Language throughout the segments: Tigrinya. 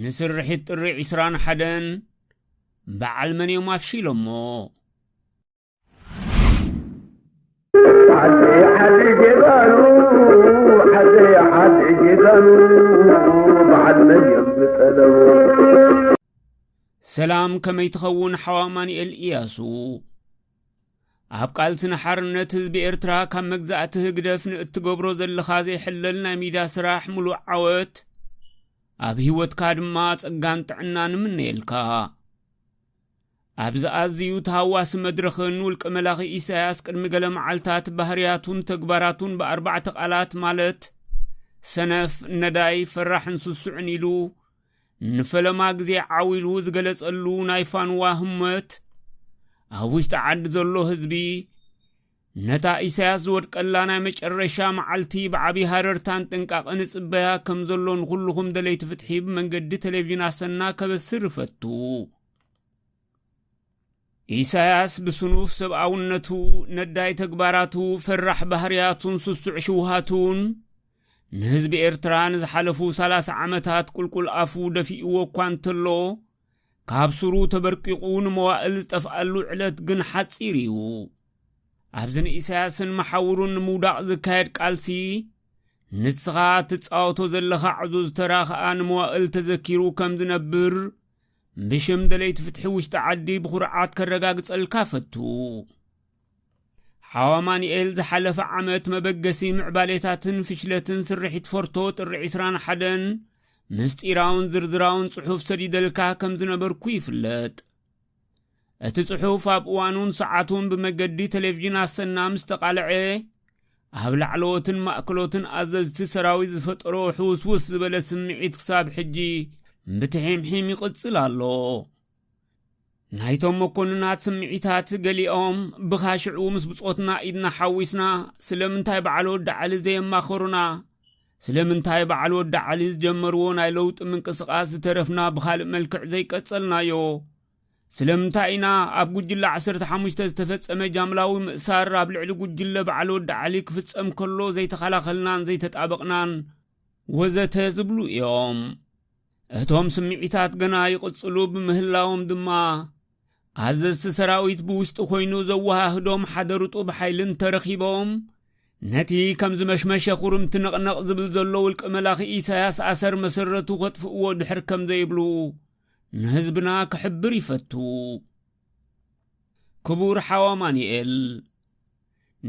نسرحت ጥሪ 21 በዓል መን يوم አፍሺሎሞ حد جبالو حد جبالو بعد من يوم سلام سلام كما يتخون حواماني الإياسو أبقالتنا حرنة هزب إرترا كم مجزأته قدفن اتقبرو زل خازي حللنا ميدا سراح ملو عوات أبهيوت كادمات أقانت عنان من نيلكا أبز أزيو تهواس مدرخن والكملاغي إيساياس كالمقال معالتات بهرياتون تقباراتون بأربعة قالات مالت سنف نداي فرحن سسعنيلو نفلما قزي عاويلو زقلس اللو نايفان واهمت أوش تعد زلو هزبي نتا إيساياس زود كاللانا مش الرشا معالتي بعبي هاررتان تنقاق انس بها كم زلون غلهم دليت فتحيب من قد تلفزيون عسنا كبسر فتو إيساياس بسنوف سبعونتو نداي تقباراتو فرح بهرياتون سسع شوهاتون نهزب إرتران زحلفو 3 عمتات كل أفو دفئو كوانتلو كابسرو تبرقيقون موائل تفعلو علت قن حتصيريو أبزن إيساياسن محاورون موداق زكايد قالسي نتسغا تتصاوتو زلخا عزوز تراخان موائل تذكيرو كم زنبر بشم دليت فتحي وش تعدي بخرعات كالرقاق الكافتو حواماني إلز حلف عمت مبقسي معباليتاتن فشلتن سرحيت فورتوت الرعيسران حدن مستيراون زرزراون صحوف سديد الكاكم زنبر كويفلت اتتصحوف ابوانون ساعاتون بمقدي تلفزيون السنا مستقالعي هبل علوتن مأكلوتن أززت سراوي زفترو حوس وس بلا سمعيت كساب حجي بتحيم حيم يقصل الله نايتهم مكوننات سمعيتات قليهم بخاشعو مسبصوتنا إيدنا حاويسنا سلمنتاي بعلو دعالي زي ما خورنا سلمنتاي بعلو دعالي جمرونا يلوت من قسقاس ترفنا بخالق ملكع زي قصلنا يو سلمنتاينا أب قجل 15 تفتسم جاملاوي مأسار أب لعلو قجل بعلو دعالي كفتسم كله زي تخلاخلنان زي تتابقنان وزته زبلو يوم እቶም ስምዒታት ገና ይቅጽሉ በምህላዎም ድማ አዘዝቲ ሰራዊት ብውሽጥ ኮይኑ ዘዋሃህዶም ሓደሩጡ በኃይልን ተረኺቦም ነቲ ከም ዝመሽመሸ ኹርም ትንቕነቕ ዝብል ዘሎ ውልቅ መላኺ ኢሳያስ ኣሰር መሰረቱ ኸጥፍእዎ ድሕር ከም ዘይብሉ ንህዝብና ክሕብር ይፈቱ ክቡር ሓዋማኒኤል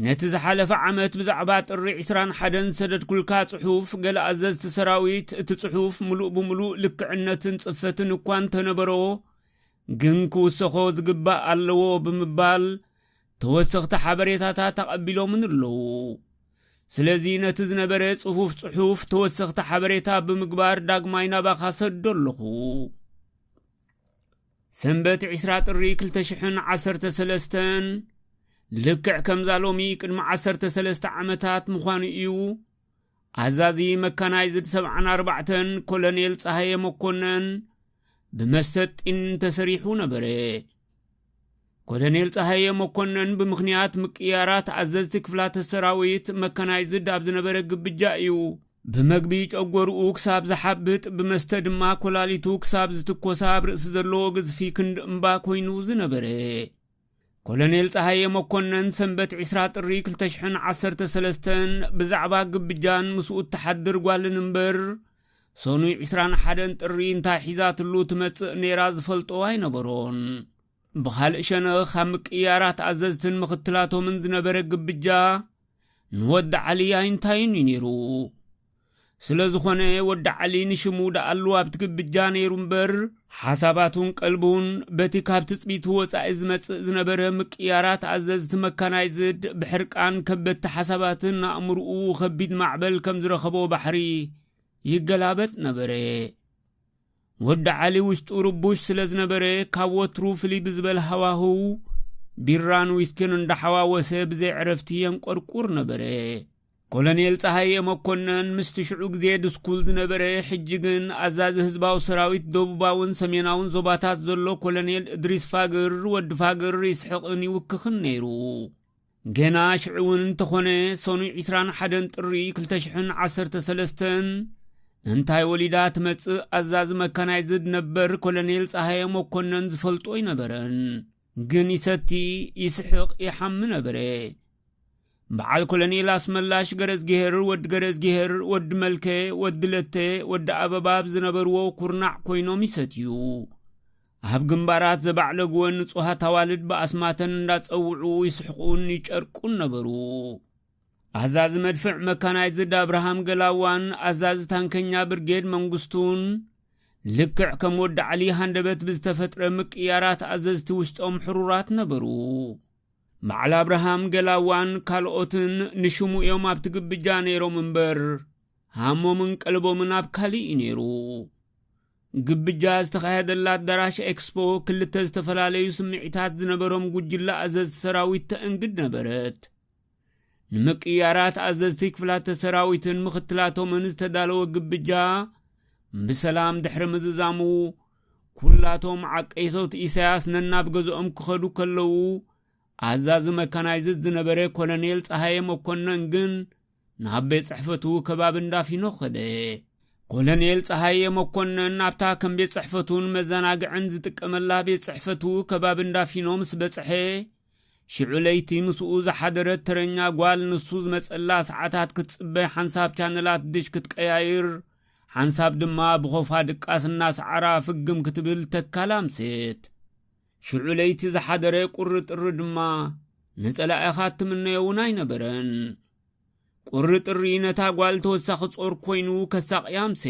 ነቲ ዝሓለፈ ዓመት ብዛዕባ ጥሪ 21 ሰደድ ኩልካ ጽሑፍ ገለ ኣዘዝቲ ሰራዊት እቲ ጽሑፍ ሙሉእ ብምሉእ ልክዕነትን ጽፈትን እኳን ተነበሮ ግን ክውሰኾ ዝግባእ ኣለዎ ብምባል ተወሰኽቲ ሓበሬታታት ተቐቢሎምን ኣለዉ ስለዚ ነቲ ዝነበረ ጽሑፍ ተወሰኽቲ ሓበሬታ ብምግባር ዳግማይ ናባኻ ሰዶ ኣለኹ ሰንበት 20 ጥሪ 2013 لكع كم زالومي قدم 13 عمتات مخانو إيو عزازي مكانايزد 74 كولونيل صهاية مكونن بمستت إن تسريحو نبري كولونيل صهاية مكونن بمخنيات مكيارات عزازت كفلات السراويت مكانايزد أبز نبري قبجائيو بمقبيج أقورو كساب زحبت بمستد ما كولاليتو كساب زتكوساب رأس زلوغز في كند امبا كوينو زنبري كولونيل صهاية مكونن سنبت 20 ጥሪ 2013 بزعبا قبجان مسؤول تحدر قوال نمبر سونو 21 ጥሪ انتا حيزاتلو تمتص نيراز فلطو اي نبرون بخال شنخ خمك ايارات عززتن مختلاتو من زنبر قبجا نود علي اينتاين ينيرو سلازخونه ود علي نشمو دا الله بتقبجا نيرمبر حساباتون قلبون بتي كاب تصبيت وصا ازمص زنبره مقيارات عززت مكانايزد بحرقان كبت حساباتن امرؤ خبيد معبل كم زرخبو بحري يغلابت نبره ود علي وشط ربوش سلازنبره كاوترو فلي بزبل هواهو بيران ويسكن اند حواوسه بزي عرفتيان قرقور نبره كولونيل صهاية مكونن مستشعو زيد سكول نبره حجيغن عزاز حزباو سراويت دوباون سميناون زوباتات زلو كولونيل ادريس فاغر ود فاغر يسحقني وكخن نيرو جنا شعون تخونه سوني 21 ጥሪ 2013 እንታይ ወሊዳት መጽእ ኣዛዝ መካናይዝድ ነበር ኮሎኔል ፀሃየ መኮነን ዝፈልጦ ይነበረን ግን ይሰቲ ይስሕቕ ይሓም ነበረ በዓል ኮሎኔል አስመላሽ ገረዝጌር ወድ ገረዝጌር ወድ መልከ ወድ ለተ ወድ አበባብ ዝነበርዎ ኩርናዕ ኮይኖም ይሰትዩ ኣብ ግንባራት ዘባዕለግወን ጽሃት አዋልድ በአስማተን እንዳጸውዑ ይስሕቁን ይጨርቁን ነበሩ አዛዝ መድፍዕ መካናይዝድ አብርሃም ገላዋን አዛዝ ታንከኛ ብርጌድ መንግስቱን ልክዕ ከም ወድ ዓሊ ሃንደበት ብዝተፈጥረ ምቅያራት አዘዝቲ ውስጦም ሕሩራት ነበሩ በዓል አብርሃም ገላዋን ካልኦትን ንሽሙ እዮም ኣብ ትግብጃ ነይሮም እምበር ሃሞምን ቀልቦምን ኣብ ካሊእ ነይሩ ግብጃ ዝተኻየደላ አዳራሽ ኤክስፖ ክልተ ዝተፈላለዩ ስምዒታት ዝነበሮም ጉጅላ አዘዝቲ ሰራዊት ተእንግድ ነበረት ንምቅያራት አዘዝቲ ክፍላት ሰራዊትን ምኽትላቶምን ዝተዳለወ ግብጃ ብሰላም ድሕሪ ምዝዛሙ ኩላቶም ዓቀይሶት ኢሳያስ ነናብ ገዝኦም ክኸዱ ከለዉ አዛዝ መካናይዝድ ዝነበረ ኮሎኔል ፀሃየ መኮነን ግን ናብ ቤት ጽሕፈቱ ከባብ እንዳፊኖ ኸደ ኮሎኔል ፀሃየ መኮነን ናብታ ከም ቤት ጽሕፈቱን መዘናግዕን ዝጥቀመላ ቤት ጽሕፈቱ ከባብ እንዳፊኖ ምስ በጽሐ ሽዑ ለይቲ ምስኡ ዝሓደረት ተረኛ ጓል ንሱ ዝመጸላ ሰዓታት ክትጽበይ ሓንሳብ ቻነላት ድሽ ክትቀያይር ሓንሳብ ድማ ብኾፋ ድቃስና ሰዓራ ፍግም ክትብል ተካላምሴት ሽዑ ለይቲ ዝሓደረ ቁርጥር ድማ ንጸላእኻት ትምነየውን ኣይነበረን ቁርጥሪ ነታ ጓል ተወሳኺ ጾር ኮይኑ ከሳቕያምሴ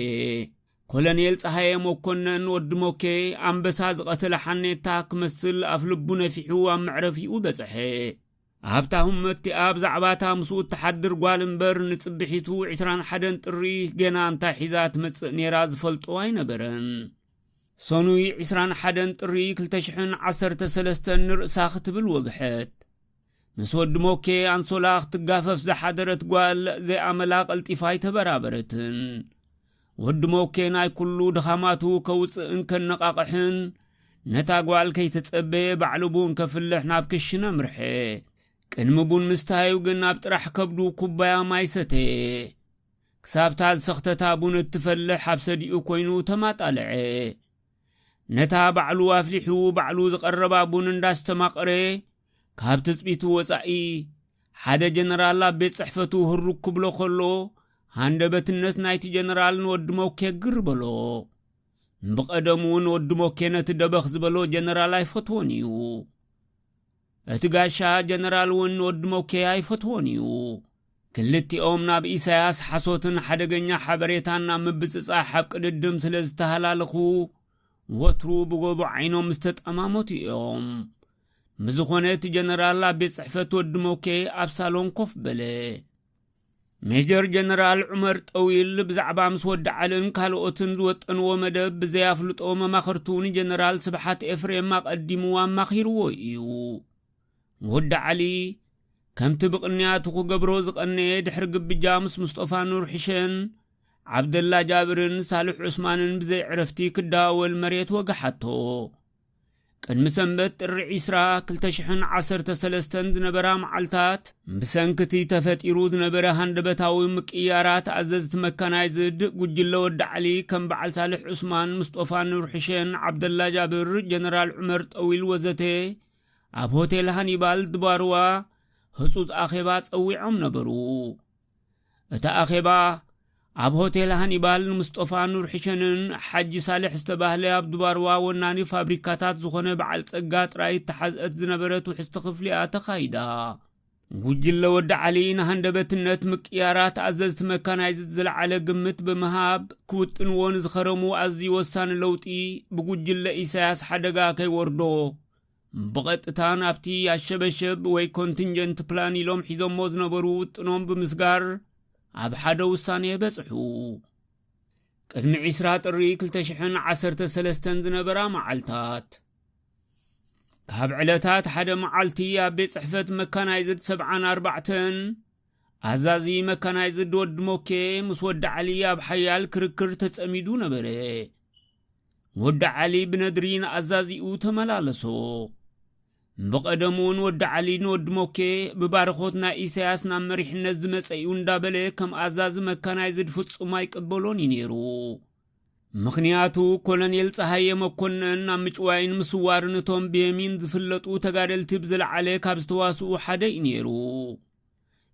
ኮሎኔል ፀሃየ መኮነን ወድ ሞኬ ኣንበሳ ዝቐተለ ሓኔታ ክመስል ኣፍ ልቡ ነፊሑ ኣብ መዕረፊኡ በጽሐ ኣብታሁም መቲኣ ብዛዕባታ ምስኡ እተሓድር ጓል እምበር ንጽብሒቱ 21 ጥሪ ገና እንታይ ሒዛ ትመጽእ ነይራ ዝፈልጦ ኣይነበረን ሰኑይ 21 ጥሪ 2013 ንርእሳ ክትብል ወግሐት ምስ ወድ ሞኬ ኣንሶላ ክትጋፈፍ ዝሓደረት ጓል ዘይኣመላ ቀልጢፋይ ተበራበረትን ወድ ሞኬ ናይ ኩሉ ድኻማቱ ከውፅእን ከነቃቕሕን ነታ ጓል ከይተጸበየ ባዕልቡን ከፍልሕ ናብ ክሽነ ምርሐ ቅድምቡን ምስታዩ ግን ናብ ጥራሕ ከብዱ ኩባያ ማይ ሰተየ ክሳብታ ዝሰኽተታ ቡን እትፈልሕ ኣብ ሰዲኡ ኮይኑ ተማጣልዐ ነታ ባዕሉ ኣፍሊሑ ባዕሉ ዝቐረባ ቡን እንዳስተማቐረ ካብ ትጽቢቱ ወጻኢ ሓደ ጀነራል ኣብ ቤት ጽሕፈቱ ህሩክ ክብሎ ኸሎ ሃንደበትነት ናይቲ ጀነራል ንወድ ሞኬ ግር በሎ ብቐደሙን ወድ ሞኬ ነቲ ደበኽ ዝበሎ ጀነራል ኣይፈትዎን እዩ እቲ ጋሻ ጀነራል እውን ወድ ሞኬ ኣይፈትዎን እዩ ክልቲኦም ናብ ኢሳያስ ሓሶትን ሓደገኛ ሓበሬታን ናብ ምብፅጻሕ ኣብ ቅድድም ስለ ዝተሃላለኹ ወትሩ ብጎቦ ዓይኖም ዝተጠማሞቱ እዮም ብዝኾነ እቲ ጀነራል ኣብ ቤት ጽሕፈት ወድ ሞኬ ኣብ ሳሎን ኮፍ በለ ሜጀር ጀነራል ዑመር ጠዊል ብዛዕባ ምስ ወድ ዓልን ካልኦትን ዝወጠንዎ መደብ ብዘያፍልጦ መማኽርቱን ጀነራል ስብሓት ኤፍሬም ኣቐዲሙ ኣማኺርዎ እዩ ወድ ዓሊ ከምቲ ብቕንያቱ ክገብሮ ዝቐነየ ድሕሪ ግብጃ ምስ ሙስጠፋ ኑር ሕሸን ዓብደላ ጃብርን ሳልሕ ዑስማንን ብዘይ ዕረፍቲ ክዳወል መሬት ወጋሓቶ ቅድሚ ሰንበት ጥሪ 2013 ዝነበራ መዓልታት ብሰንክቲ ተፈጢሩ ዝነበረ ሃንደበታዊ ምቅያራት አዘዝቲ መካናይዝድ ጉጅለ ወድ ዓሊ ከም በዓል ሳልሕ ዑስማን ሙስጠፋ ኑር ሕሸን ዓብደላ ጃብር ጀነራል ዑመር ጠዊል ወዘተ ኣብ ሆቴል ሃኒባል ድባርዋ ህጹጽ አኼባ ጸዊዖም ነበሩ እታ አኼባ ኣብ ሆቴል ሃኒባል ሙስጠፋ ኑር ሕሸንን ሓጂ ሳልሕ ዝተባህለ ኣብ ድባርዋ ወናኒ ፋብሪካታት ዝኾነ በዓል ጸጋ ጥራይ ተሓዝአት ዝነበረት ውሕስቲ ክፍሊኣ ተኻይዳ ጉጅለ ወድ ዓሊ ንሃንደበትነት ምቅያራት አዘዝቲ መካናይዝድ ዝለዓለ ግምት ብምሃብ ክውጥንዎን ዝኸረሙ ኣዝዩ ወሳኒ ለውጢ ብጉጅለ ኢሳያስ ሓደጋ ከይወርዶ بقت تان أبتي الشبشب وي كونتينجنت بلان يلوم حيزم موز نبرو تنوم بمسجار عب حدا وصاني بصحو قدم عسرات الريكل تشحن 13 زنبرا معلتات كاب علتات حدا معلتي بيت صحفة مكانايزد 74 عزازي مكانايزد ود موكي مسود علي بحيال كركر تسأميدو نبري ود علي بندرين عزازي او تملالسو بقدمون ود علي نود موكي ببارخوتنا إسياس نامريح نزمس أيون دابله كم أزاز مكانايزد فتصو يقبلون ينيرو مخنياتو كولونيل صهاي مكونن نامچواين مسوارنتهم بيمين زفلطو تغادلت بزل عليه كابستواسو حدا ينيرو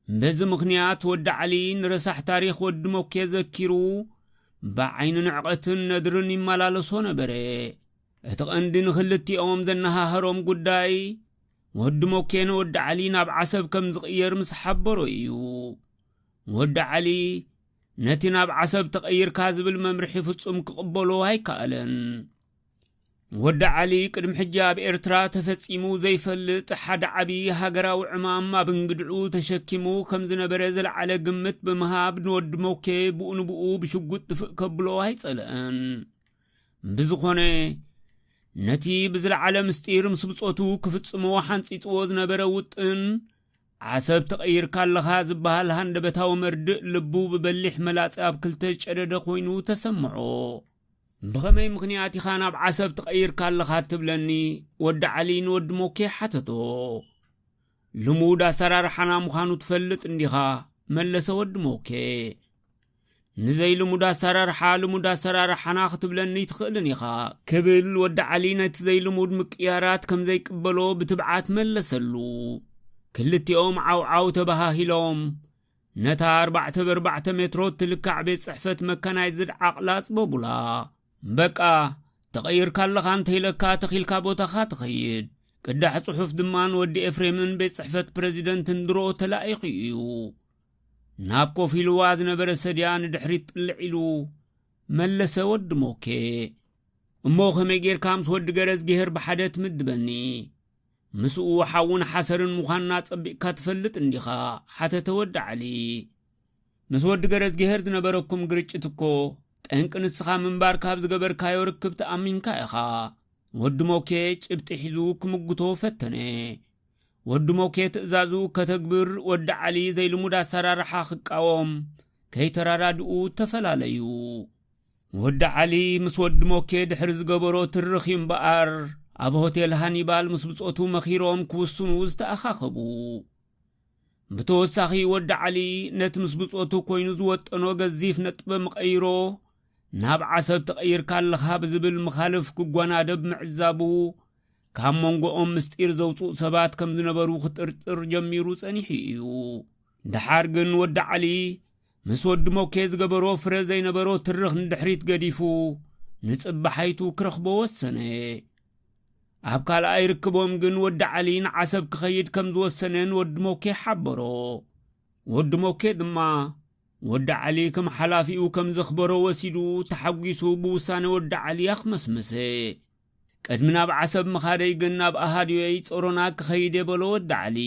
بز مخنيات ود علي نرسح تاريخ ود موكي ذكرو بعين نعقتن ندرن يمالالسو نبره اتقندن خلتي اوم ذنها هروم قداي ود موكين ود علي ناب عسب كم زغير مسحبرو ايو ود علي نتي ناب عسب تغير كاذب الممرحي فتصم كقبلو هاي كالن ود علي قدم حجاب إرترا تفتصيمو زي فلط حد عبي هاقراو عمام ما بنقدعو تشكيمو كم زنبرزل على قمت بمهاب نود موكي بقو بشقوت تفق كبلو هاي صلقن بزخوني نتي بزل على مستير مسبصوتو كفتصمو حانسيطو زنبروتن عسب تغير كاللها زبال هندبتاو مرد لبو ببلح ملاصاب كلتش عدد خوينو تسمعو بغمي مغنياتي خاناب عسب تغير كاللها تبلني ود علي نود موكي حتتو لمودا سرار حنا مخانو تفلت انديها ملس ود موكي نزي لمودا سرار حال لمودا سرار حنا ختبلني تخلنيها كبل ود علي نت زي لمود مقيارات كم زي قبلو بتبعات ملسلو كلتي اوم عاو تباهيلوم نتا 4 متر تلكع بيت صحفت مكانايزد عقلات بوبلا بقى تغير كالله انت لكا تخيلكا بوتاخا تخيد قدح صحف دمان ودي افريمن بيت صحفت بريزيدنت ندرو تلاقيو نابكو في الواز نبر سديان دحريت طلعيلو ملس ود موكي امو خميغير كامس ود غرز جهر بحدت مدبني مسو حاون حسرن مخانا صبيق كتفلط انديخا حتى تود علي مسود غرز جهر نبركم غرچتكو ጠንቅ ንስኻ ምንባር ካብ ዝገበር ካዮ ርክብ ተኣሚንካ ኢኻ ወድ ሞኬ ጭብጥ ሒዙ ክምግቶ ፈተነ ወድ ሞኬ ትእዛዙ ከተግብር ወድ ዓሊ ዘይልሙድ አሰራርሓ ክቃወም ከይተራራድኡ ተፈላለዩ ወድ ዓሊ ምስ ወድ ሞኬ ድሕር ዝገበሮ ትርኺ እምበኣር ኣብ ሆቴል ሃኒባል ምስ ብጾቱ መኺሮም ክውስኑ ዝተኣኻኸቡ بتوسخي ود علي نت ምስ ብጾቱ ኮይኑ ዝወጠኖ ገዚፍ ነጥበ መቀይሮ ናብ ዓሰብ ተቀይር ካልኻ ብዝብል መخالف ክጓናደብ ምዕዛቡ ካብ መንጎኦም ምስጢር ዘውፁ ሰባት ከም ዝነበሩ ክጥርጥር ጀሚሩ ጸኒሕ እዩ ድሓር ግን ወድ ዓሊ ምስ ወድ ሞኬ ዝገበሮ ፍረ ዘይነበሮ ትርኽ ንድሕሪት ገዲፉ ንጽባሓይቱ ክረኽቦ ወሰነ ኣብ ካልኣይ ርክቦም ግን ወድ ዓሊ ንዓሰብ ክኸይድ ከም ዝወሰነን ወድ ሞኬ ሓበሮ ወድ ሞኬ ድማ ወድ ዓሊ ከም ሓላፊኡ ከም ዝኽበሮ ወሲዱ ተሓጒሱ ብውሳነ ወድ ዓሊ ኣኽመስመሰ ቀድምና ብዓሰብ መኻደይ ግን ናብ ኣሃድዮይ ጾሮና ክኸይድ የበሎ ወድ ዓሊ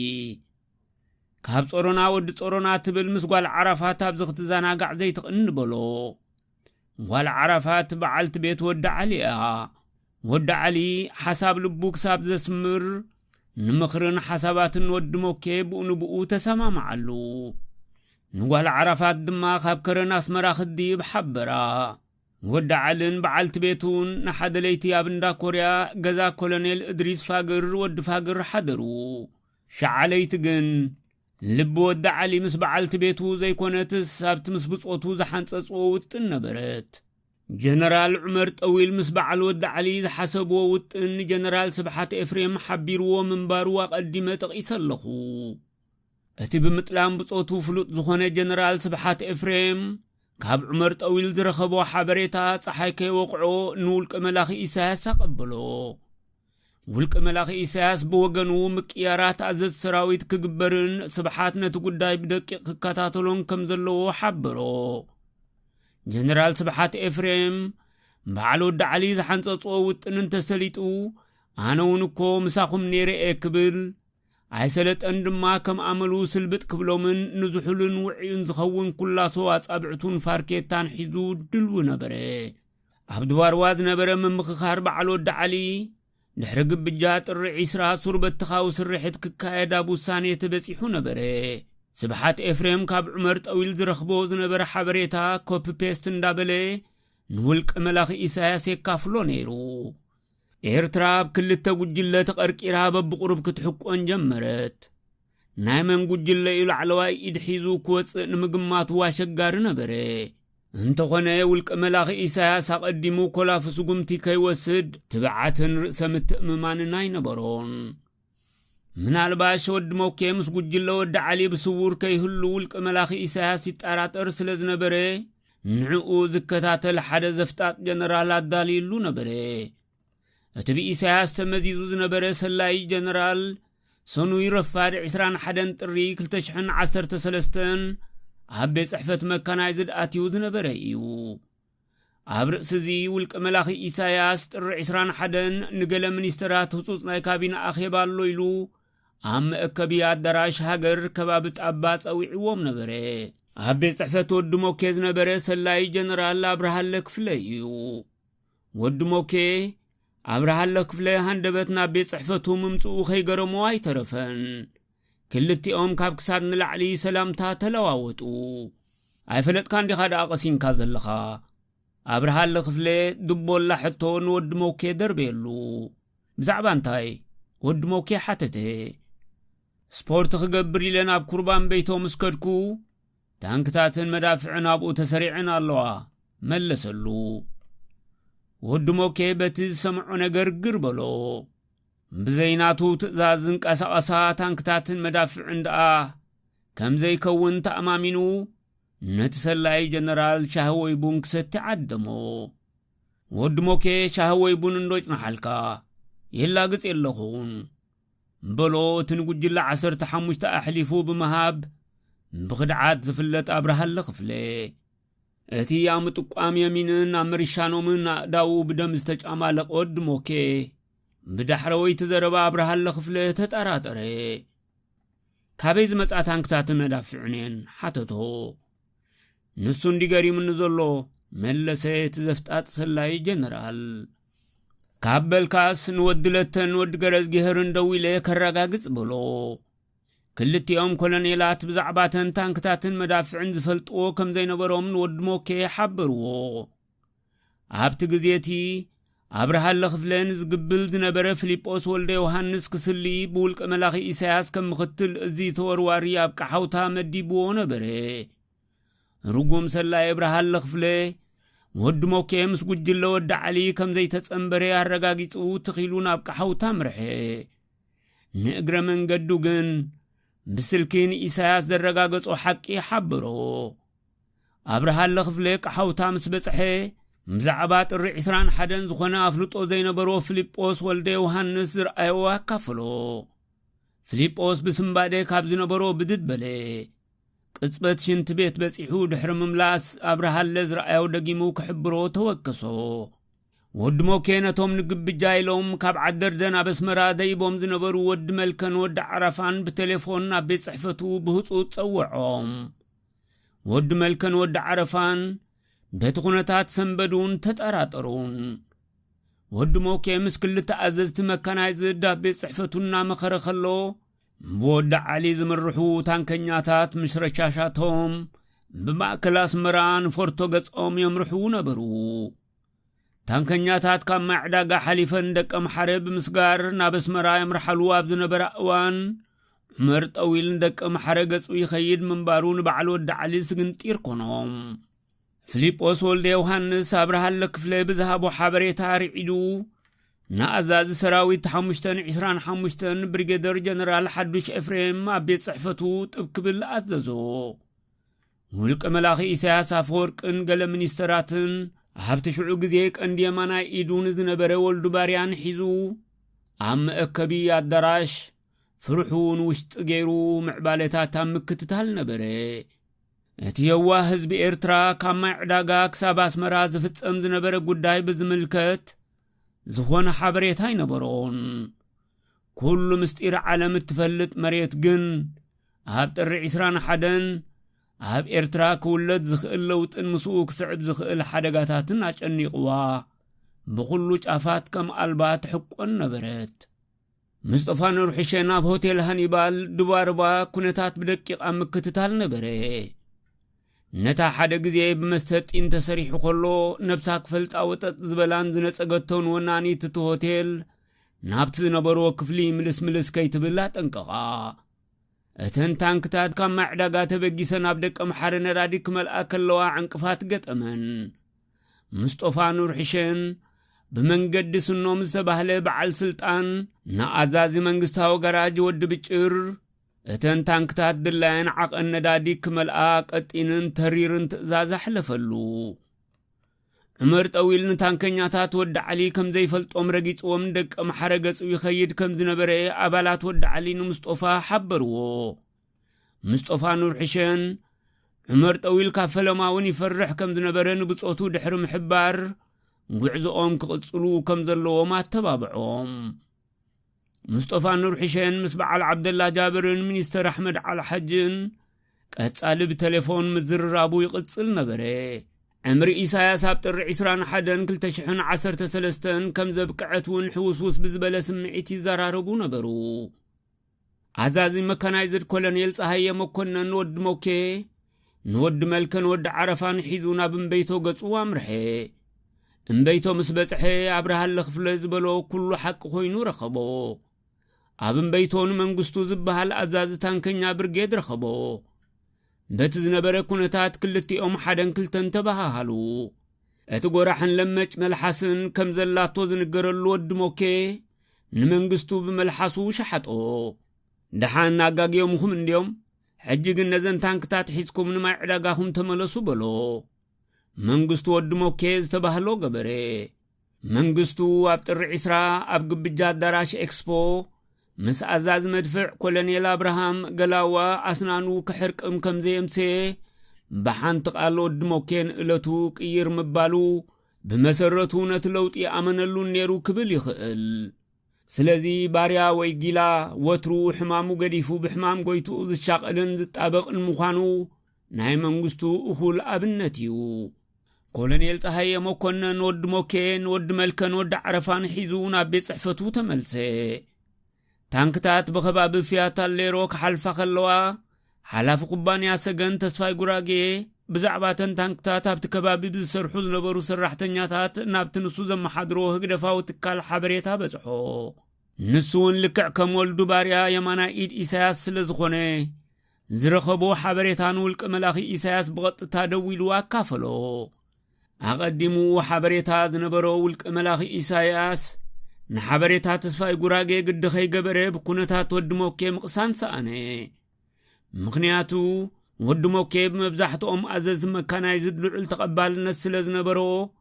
ካብ ጾሮና ወድ ጾሮና ትብል ምስ ጓል ዓረፋት ኣብ ዝኽትዛናጋዕ ዘይትቕንበሎ ጓል ዓረፋት በዓልቲ ቤት ወድ ዓሊ ወድ ዓሊ حساب ልቡክ ሳብ ዘስምር ንምኽርን حساباتን ወድ ሞኬ ብኡንብኡ ተሰማማዓሉ ንጓል ዓረፋት ድማ ካብ ከረና አስመራ خديب ሓበራ ወድ ዓልን በዓልቲ ቤቱን ንሓደለይቲ ኣብ እንዳ ኮርያ ገዛ ኮሎኔል እድሪስ ፋግር ወድ ፋግር ሓደሩ ሸዓለይቲ ግን ልብ ወድ ዓሊ ምስ በዓልቲ ቤቱ ዘይኮነትስ ኣብቲ ምስ ብጾቱ ዝሓንጸጽዎ ውጥን ነበረት جنرال عمر طويل مسبع الود علي حسبو وطن جنرال سبحات افريم حبيرو منبارو قديمه تقيسلخو اتي بمطلام بصوتو فلوط زخونه جنرال سبحات افريم كاب عمر طويل درخبو حبريتا صحايكي وقعو نولق ملاخي إساس قبلو ولق ملاخي إساس بوغنو مقيارات عزت سراويت كغبرن سبحات نتو قداي بدقيق كاتاتلون كمزلو حبرو جنرال سبحات افريم بعلو ود علي زحنصصو وطن تسليطو انونكو مساخم نيري اكبل عيسلت اندما كم عملو سلبت كبلومن نزحلن وعين زخون كلاسو اصابعتون فاركيتان حيزو دلو نبره عبدوار واز نبره من مخخار بعلو ود علي دحرق بجات الرئيسرا سربت تخاوس الرحت ككايد ابو ثانيه تبصيحو نبره سبحات افريم كاب عمر طويل زرخبو زنبر حبريتا كوبي بيست اندابله نولق ملاخ إساياس يكافلو نيرو ኤርትራ ብክልተ ጉጅለ ተቐርቂራ በብቁርብ ክትሕቆን ጀመረት ናይመን ጉጅለ ኢሉ ዓለዋይ ኢድ ሒዙ ክወፅእ ንምግማት ዋሸጋሪ ነበረ እንተኾነ ውልቀ መላኺ ኢሳያስ ኣቐዲሙ ኮላፍ ስጉምቲ ከይወስድ ትብዓትን ርእሰ ምትእምማንን ኣይነበሮን ምናልባሽ ወዲ ሞኬ ምስ ጉጅለ ወዲ ዓሊ ብስውር ከይህሉ ውልቀ መላኺ ኢሳያስ ይጣራጠር ስለ ዝነበረ ንዕኡ ዝከታተል ሓደ ዘፍጣጥ ጀነራል ኣዳሊሉ ነበረ እቲ ብኢሳያስ ተመዚዙ ዝነበረ ሰላይ ጀነራል ሰኑይ ረፋድ 21 ጥሪ 2013 ኣብ ቤት ጽሕፈት መካናይዝድ ኣትዩ ዝነበረ እዩ ኣብ ርእሲ እዚ ውልቀ መላኺ ኢሳያስ ጥሪ 21 ንገለ ሚኒስትራት ህፁፅ ናይ ካቢነ ኣኼባ ኣሎ ኢሉ ኣብ መእከቢ ኣዳራሽ ሃገር ከባቢ ጣባ ፀዊዕዎም ነበረ ኣብ ቤት ጽሕፈት ወዲ ሞኬ ዝነበረ ሰላይ ጀነራል ኣብርሃለ ክፍለ እዩ ወዲ ሞኬ ኣብርሃለ ክፍለ ሃንደበት ናብ ቤት ጽሕፈቱ ምምጽኡ ከይገረሞ ኣይተረፈን ክልቲኦም ካብ ክሳድ ንላዕሊ ሰላምታ ተለዋወጡ ኣይፈለጥካን ዲኻ ደኣ ቀሲንካ ዘለኻ ኣብርሃለ ክፍለ ድቦላ ሕቶ ንወዲ ሞኬ ደርቤሉ ብዛዕባ እንታይ ወዲ ሞኬ ሓተተ ስፖርት ክገብር ኢለን ኣብ ኩርባን ቤቶም እስከድኩ ታንክታትን መዳፍዕን ኣብኡ ተሰሪዕን ኣለዋ መለሰሉ ወዲ ሞኬ በቲ ዝሰምዖ ነገር ግር በሎ ብዘይናቱ ትእዛዝን ቀሳቐሳ ታንክታትን መዳፍዕን ደኣ ከም ዘይከውን ተኣማሚኑ ነቲ ሰላይ ጀነራል ሻህወይቡን ክሰቲ ዓደሞ ወዲ ሞኬ ሻህወይቡን እንዶ ይጽናሓልካ የላግጽ የለኹን በሎ እቲ ንጉጅለ 15 ኣሕሊፉ ብምሃብ ብኽድዓት ዝፍለጥ ኣብርሃለ ክፍለ እቲ ኣብ ጥቋም የሚንን ኣመሪሻኖምን ኣእዳው ብደም ዝተጫማለቐ ወዲ ሞኬ ብዳሕረወይቲ ዘረባ ኣብርሃለ ክፍለ ተጠራጠረ ካበይ ዝመጻ ታንክታትን መዳፍዕንን ሓተቶ ንሱ እንዲገሪምኒ ዘሎ መለሰ እቲ ዘፍጣጥ ሰላይ ጀነራል ካብ በልካስ ንወድለተን ወዲ ገረዝ ጌህርን ደው ኢለ ከረጋግጽ በሎ ክልቲኦም ኮሎኔላት ብዛዕባተን ታንክታትን መዳፍዕን ዝፈልጥዎ ከም ዘይነበሮም ንወዲ ሞኬ ሓበርዎ ኣብቲ ግዜቲ ኣብርሃለ ክፍለን ዝግብል ዝነበረ ፊሊጶስ ወልደ ዮሃንስ ክስሊ ብውልቀ መላኺ ኢሳያስ ከም ምኽትል እዚ ተወርዋሪ ኣብ ቃሓውታ መዲብዎ ነበረ ርጉም ሰላይ ኣብርሃለ ክፍለ ወዲ ሞኬ ምስ ጉጅለ ወዲ ዓሊ ከም ዘይተጸንበረ ኣረጋጊጹ ትኺሉ ናብ ቃሓውታ ምርሐ ንእግረ መንገዱ ግን ብስልኪን ኢሳያስ ዘረጋገጾ ሓቂ ሓበሮ ኣብርሃለ ክፍለ ቃሓውታ ምስ በጽሐ ብዛዕባ ጥሪ 21 ዝኾነ ኣፍልጦ ዘይነበሮ ፊሊጶስ ወልደ ዮሃንስ ዝረኣዮ ኣካፈሎ ፊሊጶስ ብስምባዴ ካብ ዝነበሮ ብድድ በለ ቅጽበት ሽንቲ ቤት በጺሑ ድሕሪ ምምላስ ኣብርሃለ ዝረኣዮ ደጊሙ ክሕብሮ ተወከሶ ወዲ ሞኬ ነቶም ንግብጃ ኢሎም ካብ ዓደርደን ኣብ ኣስመራ ደይቦም ዝነበሩ ወዲ መልከን ወዲ ዓረፋን ብቴሌፎን ኣብ ቤት ጽሕፈቱ ብህፁፅ ጸውዖም ወዲ መልከን ወዲ ዓረፋን በቲ ኩነታት ሰንበዱን ተጠራጠሩን ወዲ ሞኬ ምስ ክልተ ኣዘዝቲ መካናይዝድ ኣብ ቤት ጽሕፈቱና መኸረ ኸሎ ብወዲ ዓሊ ዝምርሑ ታንከኛታት ምስ ረሻሻቶም ብማእከል ኣስመራን ፎርቶ ገጾም የምርሑ ነበሩ ታንከኛታት ካብ ማዕዳጋ ሓሊፈን ደቀ መሓረ ብምስጋር ናብ ኣስመራ የምርሓሉ ኣብ ዝነበረ እዋን ዑመር ጠዊልን ደቀ መሓረ ገጹ ይኸይድ ምንባሩ ንበዓል ወዲ ዓሊ ስግንጢር ኮኖም ፊሊጶስ ወልደ ዮሃንስ ኣብርሃለ ክፍለ ብዝሃቦ ሓበሬታ ርዒዱ ንኣዛዚ ሰራዊት 525 ብሪጌደር ጀነራል ሓዱሽ ኤፍሬም ኣብ ቤት ጽሕፈቱ ጥብክብል ኣዘዞ ውልቀ መላኺ ኢሳያስ ኣፈወርቅን ገለ ሚኒስትራትን ኣብ ትሽዑ ግዜ ቀንዲ የማናይ ኢዱን ዝነበረ ወልዱ ባርያን ሒዙ ኣብ መእከቢ ኣዳራሽ ፍርሑን ውሽጢ ገይሩ ምዕባለታት ኣብ ምክትታል ነበረ እቲ የዋህ ህዝቢ ኤርትራ ካብ ማይ ዕዳጋ ክሳብ ኣስመራ ዝፍጸም ዝነበረ ጉዳይ ብዝምልከት ዝኾነ ሓበሬታ ይነበሮን ኩሉ ምስጢር ዓለም እትፈልጥ መሬት ግን ኣብ ጥሪ 21 ኣብ ኤርትራ ክውለድ ዝኽእል ለውጥን ምስኡ ክስዕብ ዝኽእል ሓደጋታትን ኣጨኒቕዋ ብኩሉ ጫፋት ከም ኣልባ ትሕቆን ነበረት ሙስጠፋ ኑር ሕሴን ኣብ ሆቴል ሃኒባል ድባርባ ኩነታት ብደቂቕ ምክትታል ነበረ نتا حدا غزي بمستطين تسريح كله نبساك فلط اوطت زبلان زنصغتون وناني تت هوتيل نابت نبرو كفلي ملس كيتبلا طنققا اتن تانكتات كم معدغا تبغيسن ابدق محر نرادي كمل اكلوا عنقفات غطمن مصطفى نور حسين بمنقد سنو مستبهله بعل سلطان نعزازي منغستاو غراج ود بچر اتن تانكتات دلاين عق الندادي كمل قطينن تريرن تزاز حلفلو عمر طويل نتانكنياتات ود علي كم زي فلطوم رغيصوم دق محرغص يخيد كم زنبره ابالات ود علي مصطفى حبرو مصطفى نور حسين عمر طويل كفلماون يفرح كم زنبره نبصوتو دحر محبار غعزوم كقصلو كم زلو ما تبابعوم مصطفى نور حسين مسبع على عبد الله جابر منستر احمد على حجن قصال بتليفون مزررابو يقصل نبره عمر إساياس هابتر عسران حدن كلتشحن 13 كم زبقعتون حوسوس بزبل سمعيتي زراربو نبرو عزازي مكانايزد كولونيل صهايه مكنن نود موكي نود ملكن ود عرفان حيزونا بنبيتو قصوا امرحي انبيتو مسبصحي ابرها لخفل زبلو كل حق خوينو رخبو ابن بيتون منغستو زبحال عزاز تانكنيا برغيد رخبو بتزنبره كونتات كلتيኦም حدن كلتن تبهالو اتغورحن لمچ ملحسن كم زلاتو زنگرلو ودموكي نمنغستو بملحسو شحطو دحان ناغاغيومكم انديوم حجي گن نزن تانكتات حيزكم نماي عداغاهم تملسو بلو منغستو ودموكي زتبهالو غبره منغستو ابطر عسرا اب گبجا دراش اكسبو مس عزاز مدفع كولونيل ابراهام غلاوا اسنانو كحرقم كم زيمسي بحان تقالو دموكين التو قير مبالو بمسرتو نتلوطي امنلو نيرو كبل يخل سلازي باريا وي غيلا وترو حمامو غديفو بحمام غويتو زشاقلن زطابق المخانو ناي منغستو اخول ابنتيو كولونيل صهايه مكنن ود موكين ود ملكن ود عرفان حيزونا بيت صحفتو تملسي تانكتات بخباب فياتا ليروك حلفا خلوا حلاف قبانيا سجن تسفاي غراغي بزعباتن تانكتات ابتكبابي بزسرحو زنبرو سرحتنياتات نابتنسو زم حدرو هقدفاو تكال حبريتا بزحو نسون لكع كمولدو باريا يمانا ايد إساياس سلزخوني زرخبو حبريتان ولك ملاخي إساياس بغطتا دويلوا كافلو اقدمو حبريتا زنبرو ولك ملاخي إساياس نحبريتا تسفاي غراغي قد خي غبره بكونتات ودموكي مقسان ساني مخنياتو ودموكي بمبزحتهم ازز مكانايزد لعل تقبالنس سلازنبرو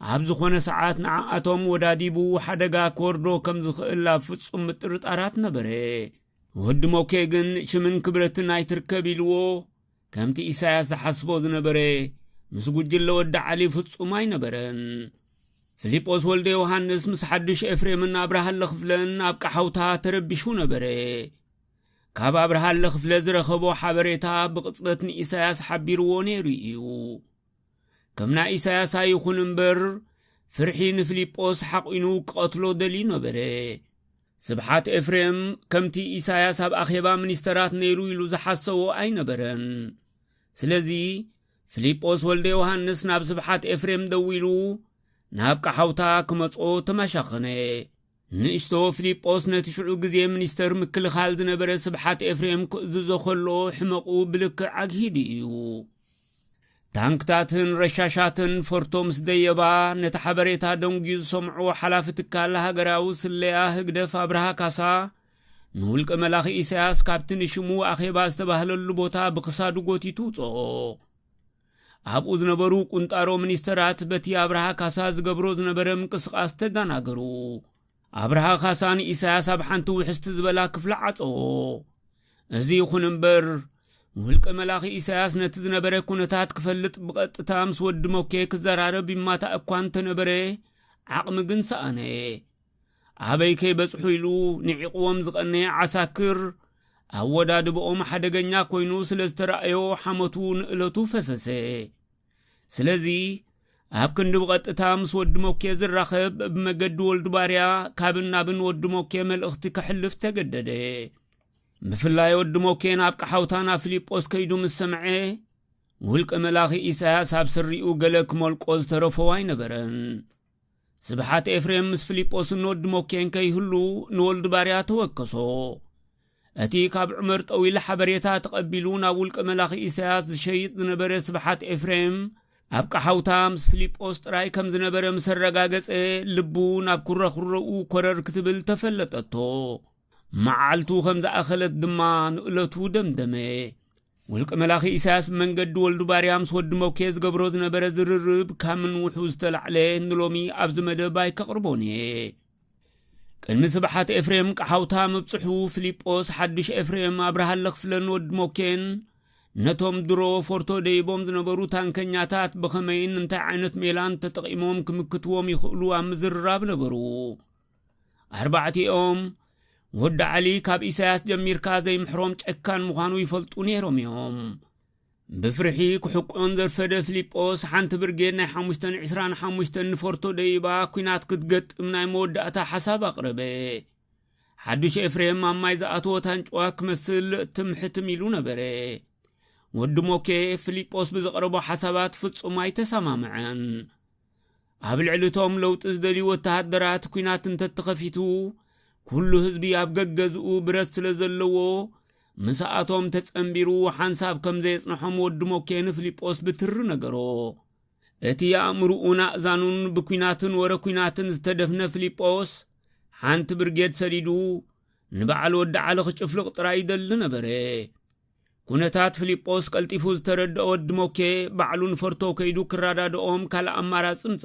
عبزخونه ساعات نعاتهم وداديبو حدغا كوردو كم زخلا فصم مطرطارات نبره ودموكي گن شمن كبرتنا يتركبيلو كمتي إساياس حسبو زنبره مسغجل ود علي فصماي نبرن فيليبوس ولد يوحنس مسحدش افريم ابراهال لخفلن ابقى حوتا تربشو نبره كاب ابراهال لخفل زرخبو حبريتا بقصبتن إساياس حبيرو نيريو كمنا إساياس يخون انبر فرحين فيليبوس حقينو قتلو دلي نبره سبحات افريم كمتي إساياس اب اخيبا منسترات نيرو يلو زحسو اي نبرن سلازي فيليبوس ولد يوحنس ناب سبحات افريم دويلو نابقى حوتا كمصو تماشخنه نشتو فيليبوس نتشعو غزي منستر مكل خالد نبره سبحات افريم كززو خلو حمقو بلك عقيديو تانكتاتن رشاشاتن فرتومس ديبا نتحبريتا دونجي سمعو حلافتك هاغراو سليا هقدف ابرها كاسا نولك ملاخي إساياس كابتن شمو اخيبا استبهلل بوتا بقصادو غوتي توصو ابو زنبرو قنطارو منسترات بتي ابرها كاسا زغبرو زنبرم قسقاس تداناغرو ابرها خاسان إساياس بحنتو حست زبلا كفل عصو ازي خنبر ولك ملاخي إساياس نتزنبره كونتات كفلت بقطتا مس ودموكي كزرارب ما تاكوان تنبره عقم جنسانه ابيكي بصحيلو نعقوم زقني عساكر اوداد بقوم حدغنيا كوينو سلسترايو حمتون التو فسسه سلازي اب كند بقطتا مس ودموكي زرخب بمجد ولد باريا كابنا بن ودموكي ملختي كحلف تجدده مفلاي ودموكي نابق حوتانا فيليبوس كيدو مسمعه ውልቀ መላኺ ኢሳያስ ኣብ ስሪኡ ገለ ክመልቆ ዝተረፈዎ ኣይነበረን ስብሓት ኤፍሬም ምስ ፊልጶስ ንወዲ ሞኬን ከይህሉ ንወልዲ ባርያ ተወከሶ እቲ ካብ ዑመር ጠዊል ሓበሬታ ተቐቢሉ ናብ ውልቀ መላኺ ኢሳያስ ዝሸይጥ ዝነበረ ስብሓት ኤፍሬም ኣብ ቀሓውታ ምስ ፊልጶስ ጥራይ ከም ዝነበረ ምስ ረጋገጸ ልቡ ናብ ኩረኹረኡ ኮረር ክትብል ተፈለጠቶ መዓልቱ ከም ዝኣኸለት ድማ ንእለቱ ደምደመ ውልቀ መላኺ ኢሳያስ መንገዲ ወልዱ ባርያ ምስ ወዲ ሞኬ ዝገብሮ ዝነበረ ዝርርብ ካምን ውሑ ዝተላዕለ ንሎሚ ኣብ ዝመደብ ኣይከቕርቦን እየ ቅድሚ ስብሓት ኤፍሬም ቀሓውታ ምብፅሑ ፊልጶስ ሓድሽ ኤፍሬም ኣብርሃለ ክፍለን ወዲ ሞኬን ነቶም ድሮ ፎርቶ ደይቦም ዝነበሩ ታንከኛታት ብኸመይን እንታይ ዓይነት ሜላን ተጠቒሞም ክምክትዎም ይኽእሉ ኣብ ምዝርራብ ነበሩ ኣርባዕቲኦም ወዲ ዓሊ ካብ ኢሳያስ ጀሚርካ ዘይምሕሮም ጨካን ምዃኑ ይፈልጡ ነይሮም እዮም ብፍርሒ ክሕቆን ዘርፈደ ፊልጶስ ሓንቲ ብርጌድ ናይ 525 ንፎርቶ ደይባ ኩናት ክትገጥም ናይ መወዳእታ ሓሳብ ኣቕረበ ሓድሽ ኤፍሬም ኣብ ማይ ዝኣተወ ታንጭዋ ክመስል ትምሕትም ኢሉ ነበረ ወዲ ሞኬ ፊልጶስ ብዘቕረቦ ሓሳባት ፍጹም ኣይተሰማምዐን ኣብ ልዕልቶም ለውጢ ዝደልዩ ወተሃደራት ኩናት እንተተኸፊቱ ኩሉ ህዝቢ ኣብ ገገዝኡ ብረት ስለ ዘለዎ مساعتهم تتصنبروا حنساب كم زي يصنحهم ودمو كين فيليبوس بتر نغرو اتي يامرؤنا زانون بكويناتن وركويناتن استدفنا فيليبوس حانت برجيت سريدو نبعل ودعال خشفلق طراي دل نبره كونتات فيليبوس قلطيفو ترد ودمو كي بعلون فرتو كيدو كرادادኦም ካል አማራጽ ጽምጸ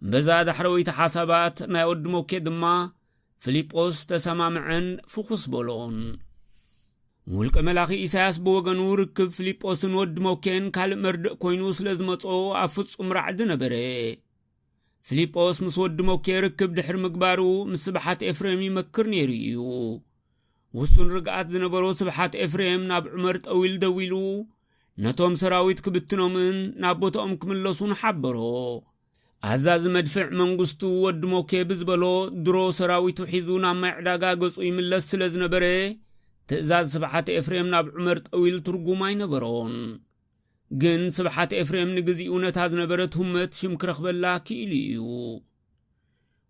በዛ ዳሕሮይት ሓሳባት ናይ ودمو كي ድማ ፊልጶስ ተሰማምዐን ፍኹስ በሎን ሙልቀ መላኺ ኢሳያስ በወገኑ ርክብ ፊልጶስን ወድሞ ኬን ካል መርድእ ኮይኑ ስለዝመጾ አፍጹም ራዕድ ነበረ ፊልጶስ ምስ ወድሞ ኬ ርክብ ድሕር ምግባሩ ምስ ስብሓት ኤፍሬም ይመክር ነይሩ እዩ ውሱን ርግኣት ዝነበሮ ስብሓት ኤፍሬም ናብ ዑመር ጠዊል ደዊሉ ነቶም ሰራዊት ክብትኖምን ናብ ቦታኦም ክምለሱን ሓበሮ አዛዝ መድፍዕ መንግስቱ ወድሞ ኬ ብዝበሎ ድሮ ሰራዊቱ ሒዙ ናብ ማዕዳጋ ገጹ ይምለስ ስለዝነበረ ትእዛዝ ስብሓት ኤፍሬም ናብ ዑመር ጠዊል ትርጉም ኣይነበሮን ግን ስብሓት ኤፍሬም ንግዚኡ ነታ ዝነበረት ሁመት ሽምክረኽበላ ክኢሉ እዩ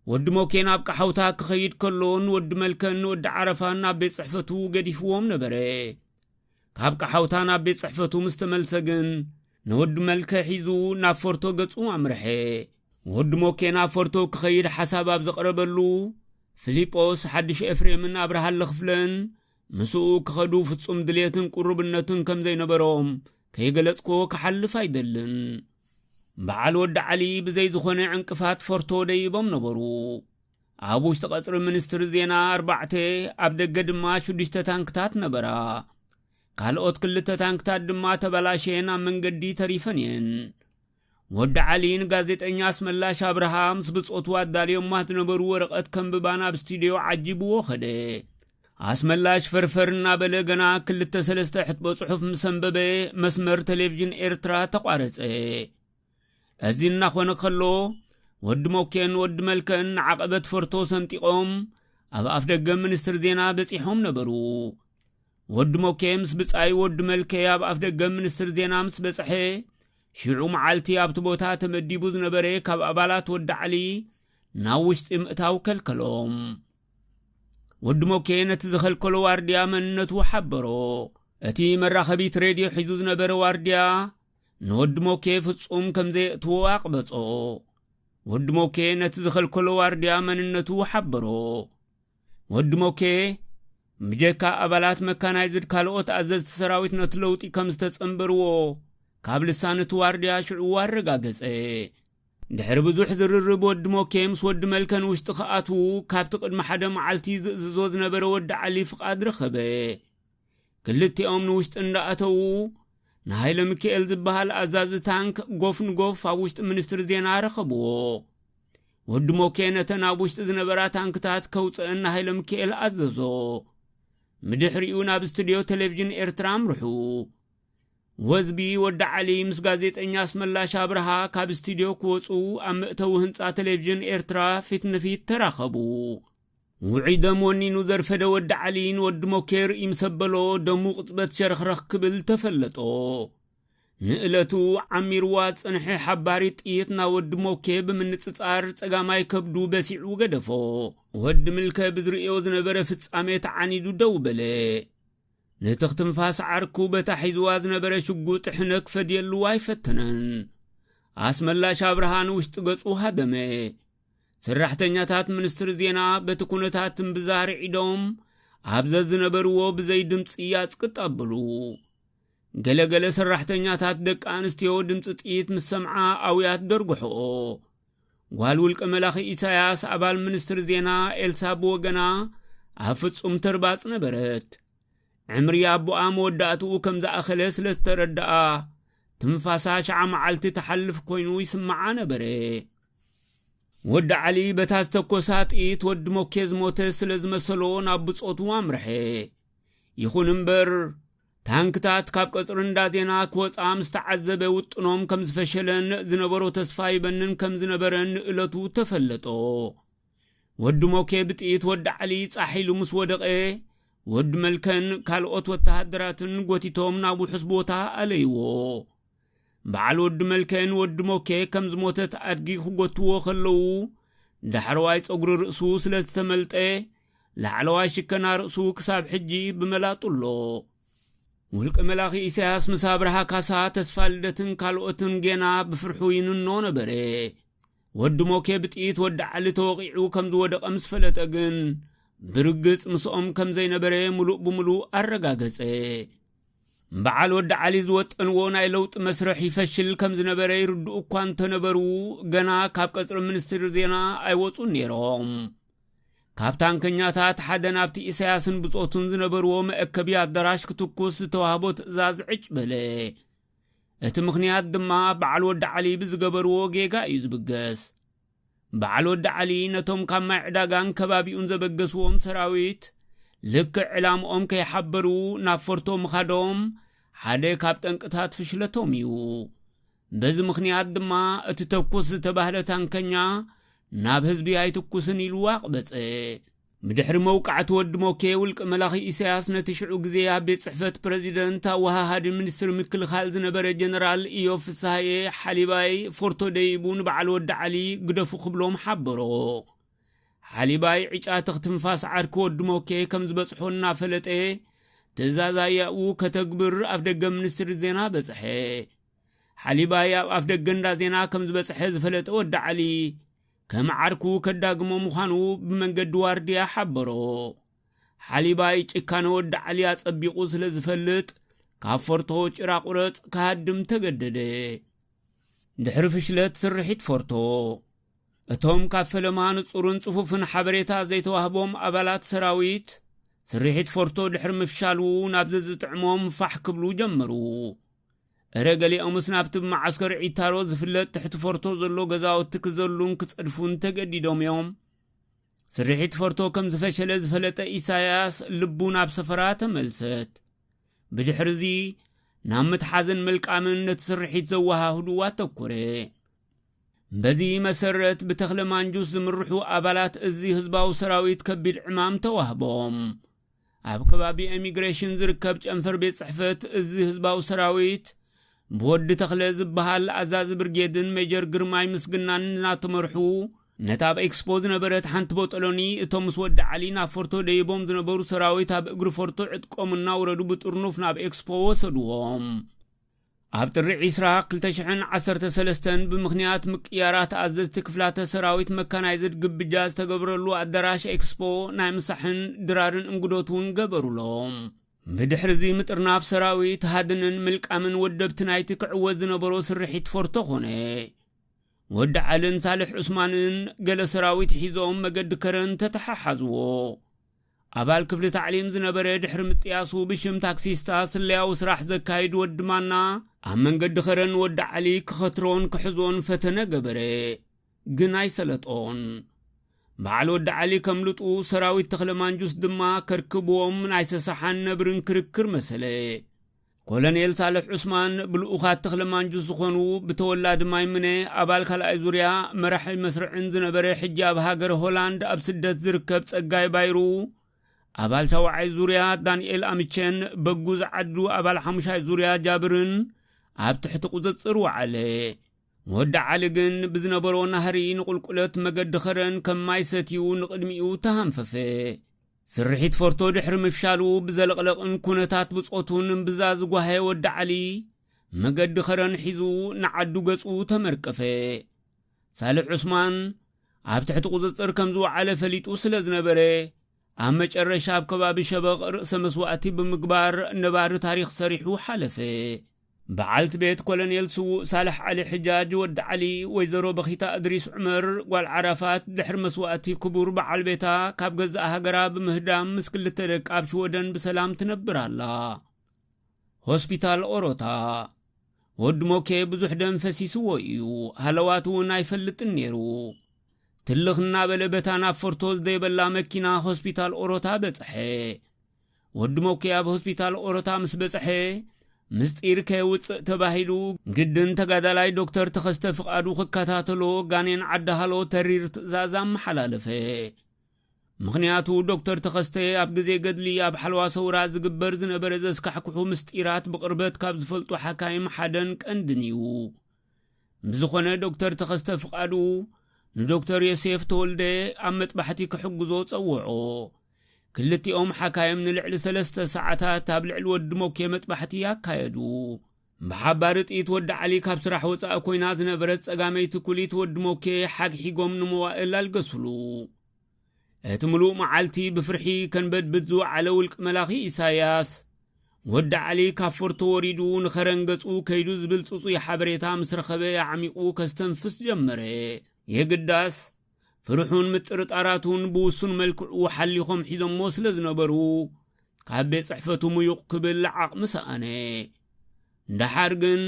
ወድሞ ኬ ናብ ቀሓውታ ክኸይድ ከሎን ወዲ መልከን ወዲ ዓረፋን ናብ ቤት ጽሕፈቱ ገዲፍዎም ነበረ ካብ ቀሓውታ ናብ ቤት ጽሕፈቱ ምስተመልሰ ግን ንወዲ መልከ ሒዙ ናብ ፎርቶ ገጹ ኣምርሐ ወድሞ ኬ ናብ ፎርቶ ክኸይድ ሓሳብ ኣብ ዘቕረበሉ ፊልጶስ ሓድሽ ኤፍሬምን ኣብርሃለ ክፍለን مسو كخدو فتصم دليتن قربنتن كم زي نبروم كي غلصكو كحلف አይደልን بعل ود علي بزي زخونه عنقفات فرتو ديبم نبرو ابوش تقصر منستر زينا 4 ابدغ دما 6 ታንክታት نبرا ካልኦት ክልተ ታንክታት ድማ ተበላሸና መንገዲ ተሪፈንየን ወድ ዓሊን ጋዜጠኛ አስመላሽ አብርሃም ስብጾቱ አዳሊዮም ማት ነበሩ ወረቀት ከምባና በስቱዲዮ አጅብዎ ኸደ አስመላሽ ፈርፈርና በለገና ክልተ ሰለስተ ሕትቦ ጽሑፍ ምሰንበበ መስመር ቴሌቪዥን ኤርትራ ተቋረጸ እዚና ኾነ ከሎ ወድሞ ኬን ወድ መልከን ዓቀበት ፈርቶ ሰንጢቆም ኣብ አፍደገ ሚኒስትር ዜና በጽሖም ነበሩ ወድሞ ኬምስ ብጻይ ወድ መልከ ኣብ አፍደገ ሚኒስትር ዜና ምስ በጽሐ ሽዑ መዓልቲ ኣብቲ ቦታ ተመዲቡ ዝነበረ ካብ አባላት ወድ ዓሊ ናውሽጥ ምእታው ከልከሎም ወድሞ ኬነት ዝኸልከሎ ዋርዲያ መንነቱ ሓበሮ እቲ መራኸቢት ሬድዮ ሒዙ ዝነበረ ዋርዲያ ንወድሞ ኬ ፍጹም ከም ዘይእትዎ ኣቕበጾ ወድሞ ኬነት ዝኸልከሎ ዋርዲያ መንነቱ ሓበሮ ወድሞ ኬ ምጀካ አባላት መካናይዝድ ካልኦት ኣዘዝቲ ሰራዊት ነትለውጢ ከም ዝተጸንበርዎ ካብ ልሳነት ዋርዲያ ሽዑ አረጋገጸ ድሕር ብዙሕ ዝርርብ ወድሞ ኬምስ ወድ መልከን ውሽጢ ኸኣቱ ካብቲ ቅድሚ ሓደ መዓልቲ ዝእዝዞ ዝነበረ ወዲ ዓሊ ፍቓድ ረኸበ ክልቲኦም ንውሽጢ እንዳኣተው ንሃይለ ሚካኤል ዝበሃል ኣዛዚ ታንክ ጎፍ ንጎፍ ኣብ ውሽጢ ሚኒስትር ዜና ረኸብዎ ወድሞ ኬ ነተን ኣብ ውሽጢ ዝነበራ ታንክታት ከውፅአን ንሃይለ ሚካኤል ኣዘዞ ምድሕሪኡ ናብ ስቱድዮ ቴሌቪዥን ኤርትራ ኣምርሑ ወዝቢ ወድ ዓሊ ምስ ጋዜጠኛ አስመላሽ አብርሃ ካብ ስቱዲዮ ክወጹ ኣብ መእተው ህንጻ ቴሌቪዥን ኤርትራ ፊት ንፊት ተራኸቡ ውዒደም ወኒኑ ዘርፈደ ወድ ዓሊን ወድሞ ኬር ይምሰበሎ ደሙ ቅጽበት ሸርኽረኽ ክብል ተፈለጦ نقلتو عمير وات صنحي حباري طيتنا ود موكي بمنصصار صغاماي كبدو بسيعو غدفو ود ملكه بزريو زنبره فصاميت عنيدو دوبله نتختنفاس عركو بتحيزوا زنبره شغوط حنك فديلو وايفتنن اسملاش ابراهان وشت غصو هدمه سرحتኛታት ሚኒስትር ዜና በተኩነታት ብዛር ዒዶም አብዘዝ ነበርዎ በዘይ ድምጽ ያስቀጣብሉ ገለገለ ሰራሕተኛታት ደቅ አንስትዮ ድምጽ ጥይት መስምዓ አውያት ደርግሖ ጓልውልቀ መላኺ ኢሳያስ አባል ሚኒስትር ዜና ኤልሳብ ወገና አፍጹም ተርባጽ ነበረት ዕምሪ አቡአም ወዳቱ ከም ዘአኸለ ስለተረዳአ ትንፋሳሽ ዓመዓልቲ ተሐልፍ ኮይኑ ይስማዓ ነበረ ود علي بتاز تكوسات ايت ود موكيز موتس لزمسلون ابصوتو امرحي يخون امبر تانكتات كاب قصرندا زينا كوصا مستعذبه وطنوم كم زفشلن زنبرو تسفاي بنن كم زنبرن الاتو تفلطو ود موكي بتيت ود علي صاحيلو مسودقه ود ملكن كالوت وتهدراتن غوتيتوم نابو حسبوتا عليو بعل ود ملكن ود موكي كم زموتت ادغي خغوتو خلو دحرواي صغر رسو سلستملطه لعلواي شكنا رسو كساب حجي بملاطلو ولق ملاخي إسياس مسابرها كاسا تسفالدتن كالوتن جينا بفرحو يننو نبري ود موكي بتقيت ود علي توقيعو كم زودق امس فلتقن برقص مسؤم كم زي نبري ملوء بملوء الرقاقصي بعل ود علي زوت انونا يلوط مسرح يفشل كم زنبره يردو كان تنبرو غنا كاب قصر منستر زينا ايوصو نيروم كابتن كنياتات حدن ابتي اسياسن بصوتن زنبرو ماكبي ادراش كتكوس توهبوت زاز عجبله ات مخنيات دما بعل ود علي بزغبرو جيغا يزبغس بعل ود علي نتوم كما عداغان كبابيون زبغسوم سراويت لك علام كي حبرو نافرتو مخادوم حدا كاب طنقታት ፍሽለቶም እዩ በዚ ምኽንያት ድማ እቲ ተኩስ ተባህለታን ከኛ ናብ ህዝቢ አይትኩስን ኢሉ አቅበጸ ምድሕሪ መውቃዕት ወድ ሞኬ ውልቅ መላኺ ኢሳያስ ነትሽዑ ግዜ ኣብ ጽሕፈት ፕሬዝዳንት ወሃሃድ ሚኒስትር ምክልኻል ዝነበረ ጀነራል ኢዮብ ፍሳሐየ ሓሊባይ ፎርቶ ደይቡን በዓል ወድ ዓሊ ግደፉ ክብሎም ሓበሮ حاليباي عيشا تختنفاس عاركو دموكي كم زبصحونا فلطه تزازاياو كتكبر افدغ منستر زينا بصحي حاليباي افدغندا زينا كم زبصحي زفلطه ود علي كم عاركو كداغمو مخانو بمنجد وارديا حبرو حاليباي ጭካኖ ود علي አጸቢቁ ስለዝፈልጥ ካፈርቶ ጭራቁረጽ ካድም ተገደደ ድሕሪ ፍሽለት ስርሒት ፎርቶ اتوم كافلمان صورن صفوفن حبريتا زيتوهبوم ابالات سراويت سريحت فورتو دحر مفشالو نابزز طعموم فح كبلو جمرو رجلي امس نابت معسكر عيتارو زفلت تحت فورتو زلو غزاوت كزلون كصدفون تگديدوم يوم سريحت فورتو كم زفشل زفلت إساياس لبون اب سفرات ملست بدحرزي نامت حزن ملك امن نتسرحت زوها هدوات تكوري بذي مسرت بتخل مانجوس زمرحو أبالات ازي هزباو سراويت كبير عمام توهبهم أبكبابي اميغريشن زركبج انفر بيت صحفت ازي هزباو سراويت بود تخل زبهال عزاز برجيدن ميجر قرماي مسقنان ناتمرحو نتاب اكسبوز نبرت حانت بوطلوني اتومس ود علينا فورتو ديبوم زنبرو سراويت اب اقر فورتو عدقوم الناوردو بطرنوف ناب اكسبو وصدوهم أبتر إسراء قلتشحن عصرت سلستن بمخنيات مكيارات أزدت كفلات سراويت مكانايزد قبجاز تقبرلو الدراش إكسبو نايم صحن درارن انقدوتون قبرلوم بدحرزي مترناف سراويت هادنن ملك أمن ودبتنايتك عوزن برو سرحيت فورتوخوني ود علن صالح عثمانن قل سراويت حيزوم مقد كرن تتححزوو أبال كفل تعليم زنبره دحر متياسو بشم تاكسيستا سلياو سراح زكايد ودمانا أمن قد خرن ود علي كخطرون كحزون فتنة قبره قناي سلطون بعل ود علي كملطو سراوي تخلمان جوس دما كركبوهم من عيس سحان نبرن كركر مسلي كولونيل صالح عثمان بالأخات تخلمان جوس خونو بتولاد مايمني أبال خلق زوريا مرحي مسرعن زنبره حجاب هاجر هولاند أبسدت زركب تسقاي بايرو أبال شوعي زوريا دانيال أميتشن بقوز عدو أبال حمشاي زوريا جابرن ኣብ ትሕቲ ቁፅፅር ወዓለ ወዲ ዓሊ ግን ብዝነበሮ ናህሪ ንቁልቁለት መገዲ ኸረን ከም ማይ ሰትዩ ንቕድሚኡ ተሃንፈፈ ስርሒት ፎርቶ ድሕሪ ምፍሻሉ ብዘለቕለቕን ኩነታት ብጾቱን ብዛዝ ጓሄ ወዲ ዓሊ መገዲ ኸረን ሒዙ ንዓዱ ገጹ ተመርቀፈ ሳልሕ ዑስማን ኣብ ትሕቲ ቁፅፅር ከም ዝወዓለ ፈሊጡ ስለ ዝነበረ ኣብ መጨረሻ ኣብ ከባቢ ሸበቕ ርእሰ መስዋእቲ ብምግባር ነባሪ ታሪኽ ሰሪሑ ሓለፈ በዓልት ቤት ኮሎኔል ስውእ ሳልሕ ዓሊ ሕጃጅ ወዲ ዓሊ ወይዘሮ በኺታ እድሪስ ዑመር ጓል ዓራፋት ድሕሪ መስዋእቲ ክቡር በዓል ቤታ ካብ ገዛእ ሃገራ ብምህዳም ምስ ክልተ ደቂ ኣብ ሽወደን ብሰላም ትነብር ኣላ ሆስፒታል ኦሮታ ወዲ ሞኬ ብዙሕ ደም ፈሲስዎ እዩ ሃለዋት እውን ኣይፈልጥን ነይሩ ትልኽና በለበታ ናብ ፎርቶ ዝደይበላ መኪና ሆስፒታል ኦሮታ በጽሐ ወዲ ሞኬ ኣብ ሆስፒታል ኦሮታ ምስ በጽሐ ምስጢር ከይውፅእ ተባሂሉ ግድን ተጋዳላይ ዶክተር ተኸስተ ፍቓዱ ክከታተሎ ጋኔን ዓዳሃሎ ተሪር ትእዛዝ ኣመሓላለፈ ምኽንያቱ ዶክተር ተኸስተ ኣብ ግዜ ገድሊ ኣብ ሓልዋ ሰውራ ዝግበር ዝነበረ ዘስካሕክሑ ምስጢራት ብቕርበት ካብ ዝፈልጡ ሓካይም ሓደን ቀንድን እዩ ብዝኾነ ዶክተር ተኸስተ ፍቓዱ ንዶክተር ዮሴፍ ተወልደ ኣብ መጥባሕቲ ክሕግዞ ጸውዖ ክልቲኦም ሓካይም ንልዕሊ 3 ሰዓታት ኣብ ልዕሊ ወዲ ሞኬ መጥባሕቲ ያካየዱ ብሓባር ጥኢት ወዲ ዓሊ ካብ ስራሕ ወፃእ ኮይና ዝነበረት ጸጋመይቲ ኩሊት ወዲ ሞኬ ሓግሒጎም ንመዋእል ኣልገስሉ እቲ ምሉእ መዓልቲ ብፍርሒ ከንበድብድ ዝወዓለ ውልቂ መላኺ ኢሳያስ ወዲ ዓሊ ካብ ፎርቶ ወሪዱ ንኸረንገጹ ከይዱ ዝብል ጽጹይ ሓበሬታ ምስ ረኸበ ዓሚቑ ከስተንፍስ ጀመረ የግዳስ ፍርሑን ምጥርጣራቱን ብውሱን መልክዑ ሓሊኾም ሒዞሞ ስለ ዝነበሩ ካብ ቤት ጽሕፈቱ ሙዩቕ ክብል ዓቕሚ ሰኣነ እንዳሓር ግን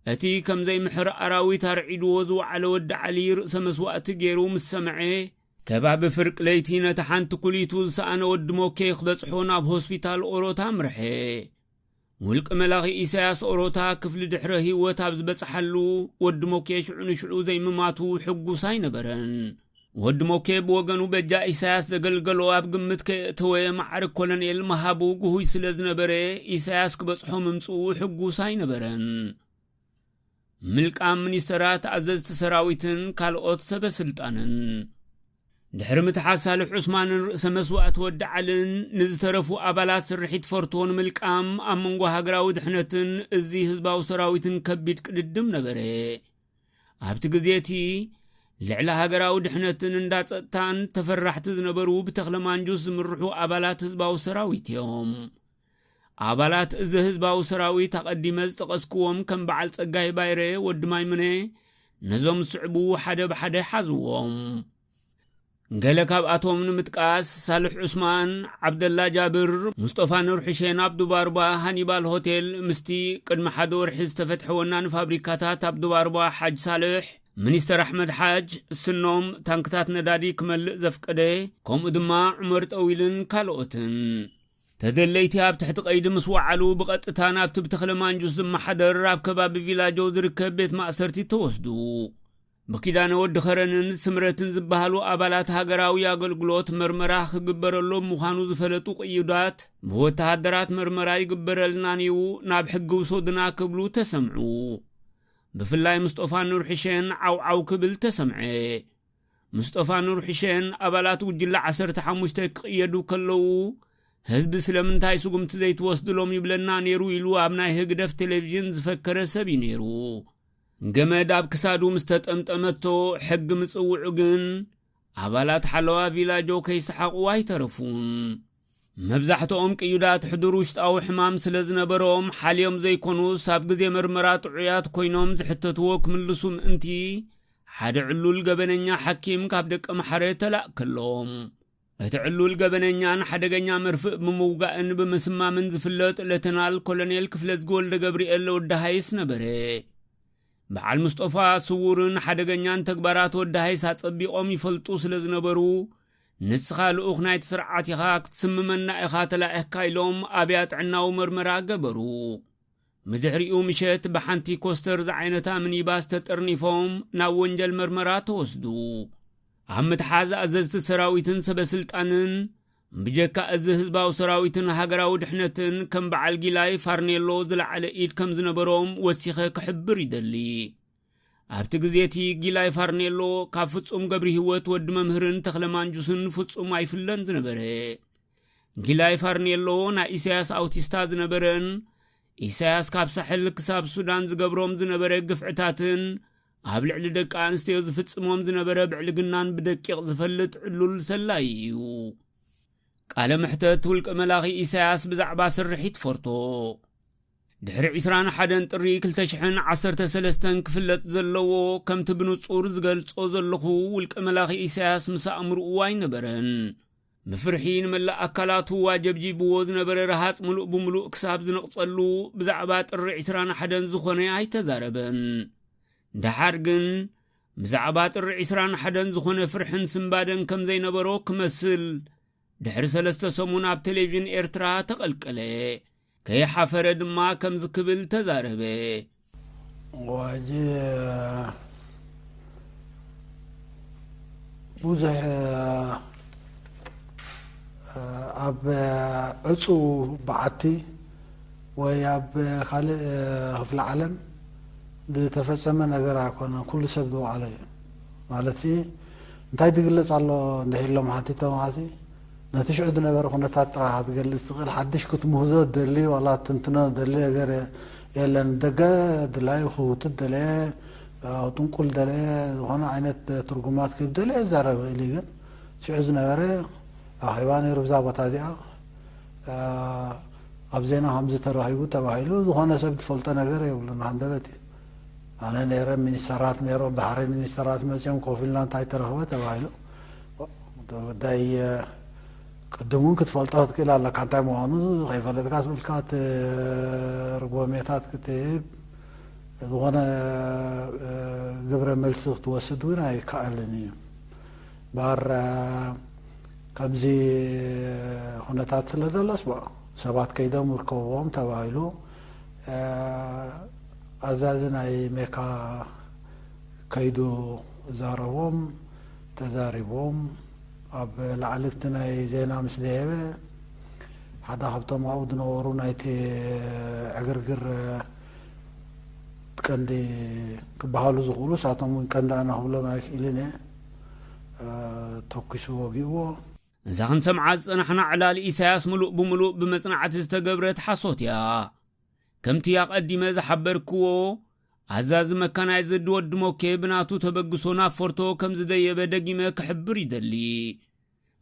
እቲ ከምዘይ ምሕር ኣራዊት ኣርዒድዎ ዝወዓለ ወዲ ዓሊ ርእሰ መስዋእቲ ገይሩ ምስ ሰምዐ ከባቢ ፍርቅ ለይቲ ነቲ ሓንቲ ኩሊቱ ዝሰኣነ ወዲ ሞኬ ክበጽሖ ናብ ሆስፒታል ኦሮታ ምርሐ ውልቂ መላኺ ኢሳያስ ኦሮታ ክፍሊ ድሕረ ህይወት ኣብ ዝበጽሓሉ ወዲ ሞኬ ሽዑ ንሽዑ ዘይምማቱ ሕጉስ ኣይነበረን ወዲ ሞኬ ብወገኑ በጃ ኢሳያስ ዘገልገሎ ኣብ ግምት ከእተወ ማዕርግ ኮሎኔል መሃቡ ጉሁይ ስለ ዝነበረ ኢሳያስ ክበጽሖ ምምጽኡ ሕጉስ ኣይነበረን ምልቃም ሚኒስተራት ኣዘዝቲ ሰራዊትን ካልኦት ሰበስልጣንን ድሕሪ ምትሓስ ሳልሕ ዑስማንን ርእሰ መስዋእቲ ወዲ ዓልን ንዝተረፉ ኣባላት ስርሒት ፎርቶን ምልቃም ኣብ መንጎ ሃገራዊ ድሕነትን እዚ ህዝባዊ ሰራዊትን ከቢድ ቅድድም ነበረ ኣብቲ ግዜቲ ልዕሊ ሃገራዊ ድሕነትን እንዳጸጥታን ተፈራሕቲ ዝነበሩ ብተኽለማንጁስ ዝምርሑ ኣባላት ህዝባዊ ሰራዊት እዮም ኣባላት እዚ ህዝባዊ ሰራዊት ኣቐዲመ ዝጠቐስክዎም ከም በዓል ጸጋይ ባይረ ወዲ ማይሙነ ነዞም ስዕቡ ሓደ ብሓደ ሓዝዎም ገለ ካብኣቶም ንምጥቃስ ሳልሕ ዑስማን ዓብደላ ጃብር ሙስጠፋ ኑር ሕሴን ኣብ ዱባርባ ሃኒባል ሆቴል ምስቲ ቅድሚ ሓደ ወርሒ ዝተፈትሐ ወናኒ ፋብሪካታት ኣብ ዱባርባ ሓጅ ሳልሕ ሚኒስተር ኣሕመድ ሓጅ ስኖም ታንክታት ነዳዲ ክመልእ ዘፍቀደ ከምኡ ድማ ዑመር ጠዊልን ካልኦትን ተደለይቲ ኣብ ትሕቲ ቀይዲ ምስ ወዓሉ ብቐጥታ ናብቲ ብተኽለማንጁስ ዝመሓደር ኣብ ከባቢ ቪላጆ ዝርከብ ቤት ማእሰርቲ ተወስዱ በኪዳነ ወዲ ኸረንን ስምረትን ዝበሃሉ ኣባላት ሃገራዊ ኣገልግሎት መርመራ ክግበረሎም ምዃኑ ዝፈለጡ ቅይዳት ብወተሃደራት መርመራ ይግበረልና ነይሩ ናብ ሕጊ ውሰዱና ክብሉ ተሰምዑ ብፍላይ ሙስጠፋ ኑር ሕሴን ዓውዓው ክብል ተሰምዐ ሙስጠፋ ኑር ሕሴን ኣባላት ውጅላ 15 ክቅየዱ ከለዉ ህዝቢ ስለምንታይ ስጉምቲ ዘይትወስድሎም ይብለና ነይሩ ኢሉ ኣብ ናይ ህግደፍ ቴሌቪዥን ዝፈከረ ሰብ ነይሩ ገመድ ኣብ ክሳዱ ምስተጠምጠመቶ ሕጊ ምጽውዑ ግን ኣባላት ሓለዋ ቪላጆ ከይሰሓቑ ኣይተረፉን መብዛሕትኦም ቅዩዳት ሕዱር ውሽጣዊ ሕማም ስለ ዝነበሮም ሓልዮም ዘይኮኑስ ኣብ ግዜ መርመራ ጥዑያት ኮይኖም ዝሕተትዎ ክምልሱ ምእንቲ ሓደ ዕሉል ገበነኛ ሓኪም ካብ ደቀ መሓረ ተላእከሎም እቲ ዕሉል ገበነኛን ሓደገኛ መርፍእ ብምውጋእን ብምስማምን ዝፍለጥ ሌተናል ኮሎኔል ክፍለ ዝወልደ ገብርኤል ወዳሃይስ ነበረ በዓል ሙስጠፋ ስውርን ሓደገኛን ተግባራት ወዳሃይስ ኣጸቢቖም ይፈልጡ ስለ ዝነበሩ ንስኻ ልኡኽ ናይቲ ስርዓት ኢኻ ክትስምመና ኢኻ ተላኢኽካ ኢሎም ኣብያ ጥዕናዊ መርመራ ገበሩ ምድሕሪኡ ምሸት ብሓንቲ ኮስተር ዝዓይነታ ሚኒባስ ተጠርኒፎም ናብ ወንጀል መርመራ ተወስዱ ኣብ ምትሓዝ ኣዘዝቲ ሰራዊትን ሰበስልጣንን بجكا از حزباو سراويتن هاگراو دحنتن كم بعل جيلاي فارنيلو زلعل ايد كم زنبروم وسيخه كحبر يدلي ابت غزيتي جيلاي فارنيلو كافصوم قبري هوت ود ممهرن تخلمانجوسن فصوم ايفلن زنبره جيلاي فارنيلو نا إساياس أوتيستا زنبرن إساياس كاب ساحل كساب سودان زقبروم زنبره قفعتاتن هابلع لدك آنستيو زفتصموم زنبره بعلقنان بدقيق زفلت علول سلايو قال محتت ولك ملاغي إساياس بزعبا سرحيت فورتو دحر عسران حدن طري كلتشحن 13 كفلت زلو كم تبنو صور زغلصو زلخو ولك ملاغي إساياس مسا أمر واي نبرن مفرحين ملا أكلاتو واجب جيبو زنبر رهاص ملؤ بملؤ كساب زنقصلو بزعبات الرعسران حدن زخوني اي تزاربن دحارقن بزعبات الرعسران حدن زخوني فرحن سنبادن كم زي نبرو كمسل دحر 3 سمون اب تلفزيون إرترا تقلقلي كي حفرد ما كم زكبل تزاربه واجي بوزح اب اصو بعتي وياب خالق في العالم تفسم نغير اكون كل سبدو علي مالتي انتي تغلص الله ندهيلو محتي تماسي نتشعد نبر كنتات راح تغلص تقل حدش كنت مهزو دلي ولا تنتنا دلي غير يلا ندقا دلاي خوت دلي تنقل دلي وانا عينت ترجمات كيف دلي زارب لي شعد نبر أخيواني ربزا بتاديا أبزينا همزة الرهيبو تبعيلو ذهنا سبت فلتنا غير يقولون عندبتي أنا نيرا منسترات نيرا بحري منسترات مسيهم كوفيلنا تايت رهبة تبعيلو داي قدمون كتفلتات كلا لك عن تايمو عنو خيفلت كاس بالكات ربوميتات كتب ذهنا قبر ملسخ توسدوين هاي كألني بار كمزي هنتات لدلس بقى سبات كيدا مركوهم تبايلو أزازنا أي ميكا كيدو زارهم تزاربهم أب لعلفتنا زينا مسليبه حدا حبتم عود نورون ايتي عقرقر كندي كبحالو زغولو ساعتهم وين كندا أنا هولا ما يكيليني توكسو وقيوه زاخن سمعات نحن على الإساس ملؤ بملؤ بمصنعة استقبرت حصوت يا كمتي يقدم زحبركو عزاز مكان يزد ودمو كيبناتو تبقسونا فورتو كم زدي بدقيمة كحبر يدلي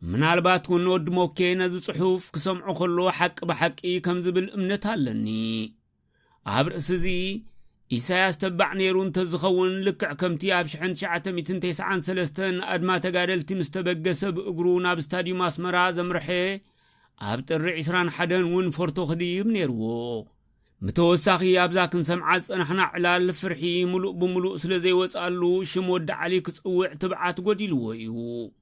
من عالبات ونودمو كي نزو صحوف كسمعو خلو حق بحقي كم زبل امنت هالني عبر اسزي إساياس تبع نيرون تزخون لكع كمتي عبشحن شعة 293 أدما تقادلتي مستبقس بأقرونا بستاديوم أسمرا زمرحي عبتر عسران حدن ون فورتو خديب نيرو متوساخي أبزاكن سمعات نحنا علال فرحي ملؤ بملؤ سلزي وسألو شمود عليك تصوع تبعات قديلو ويو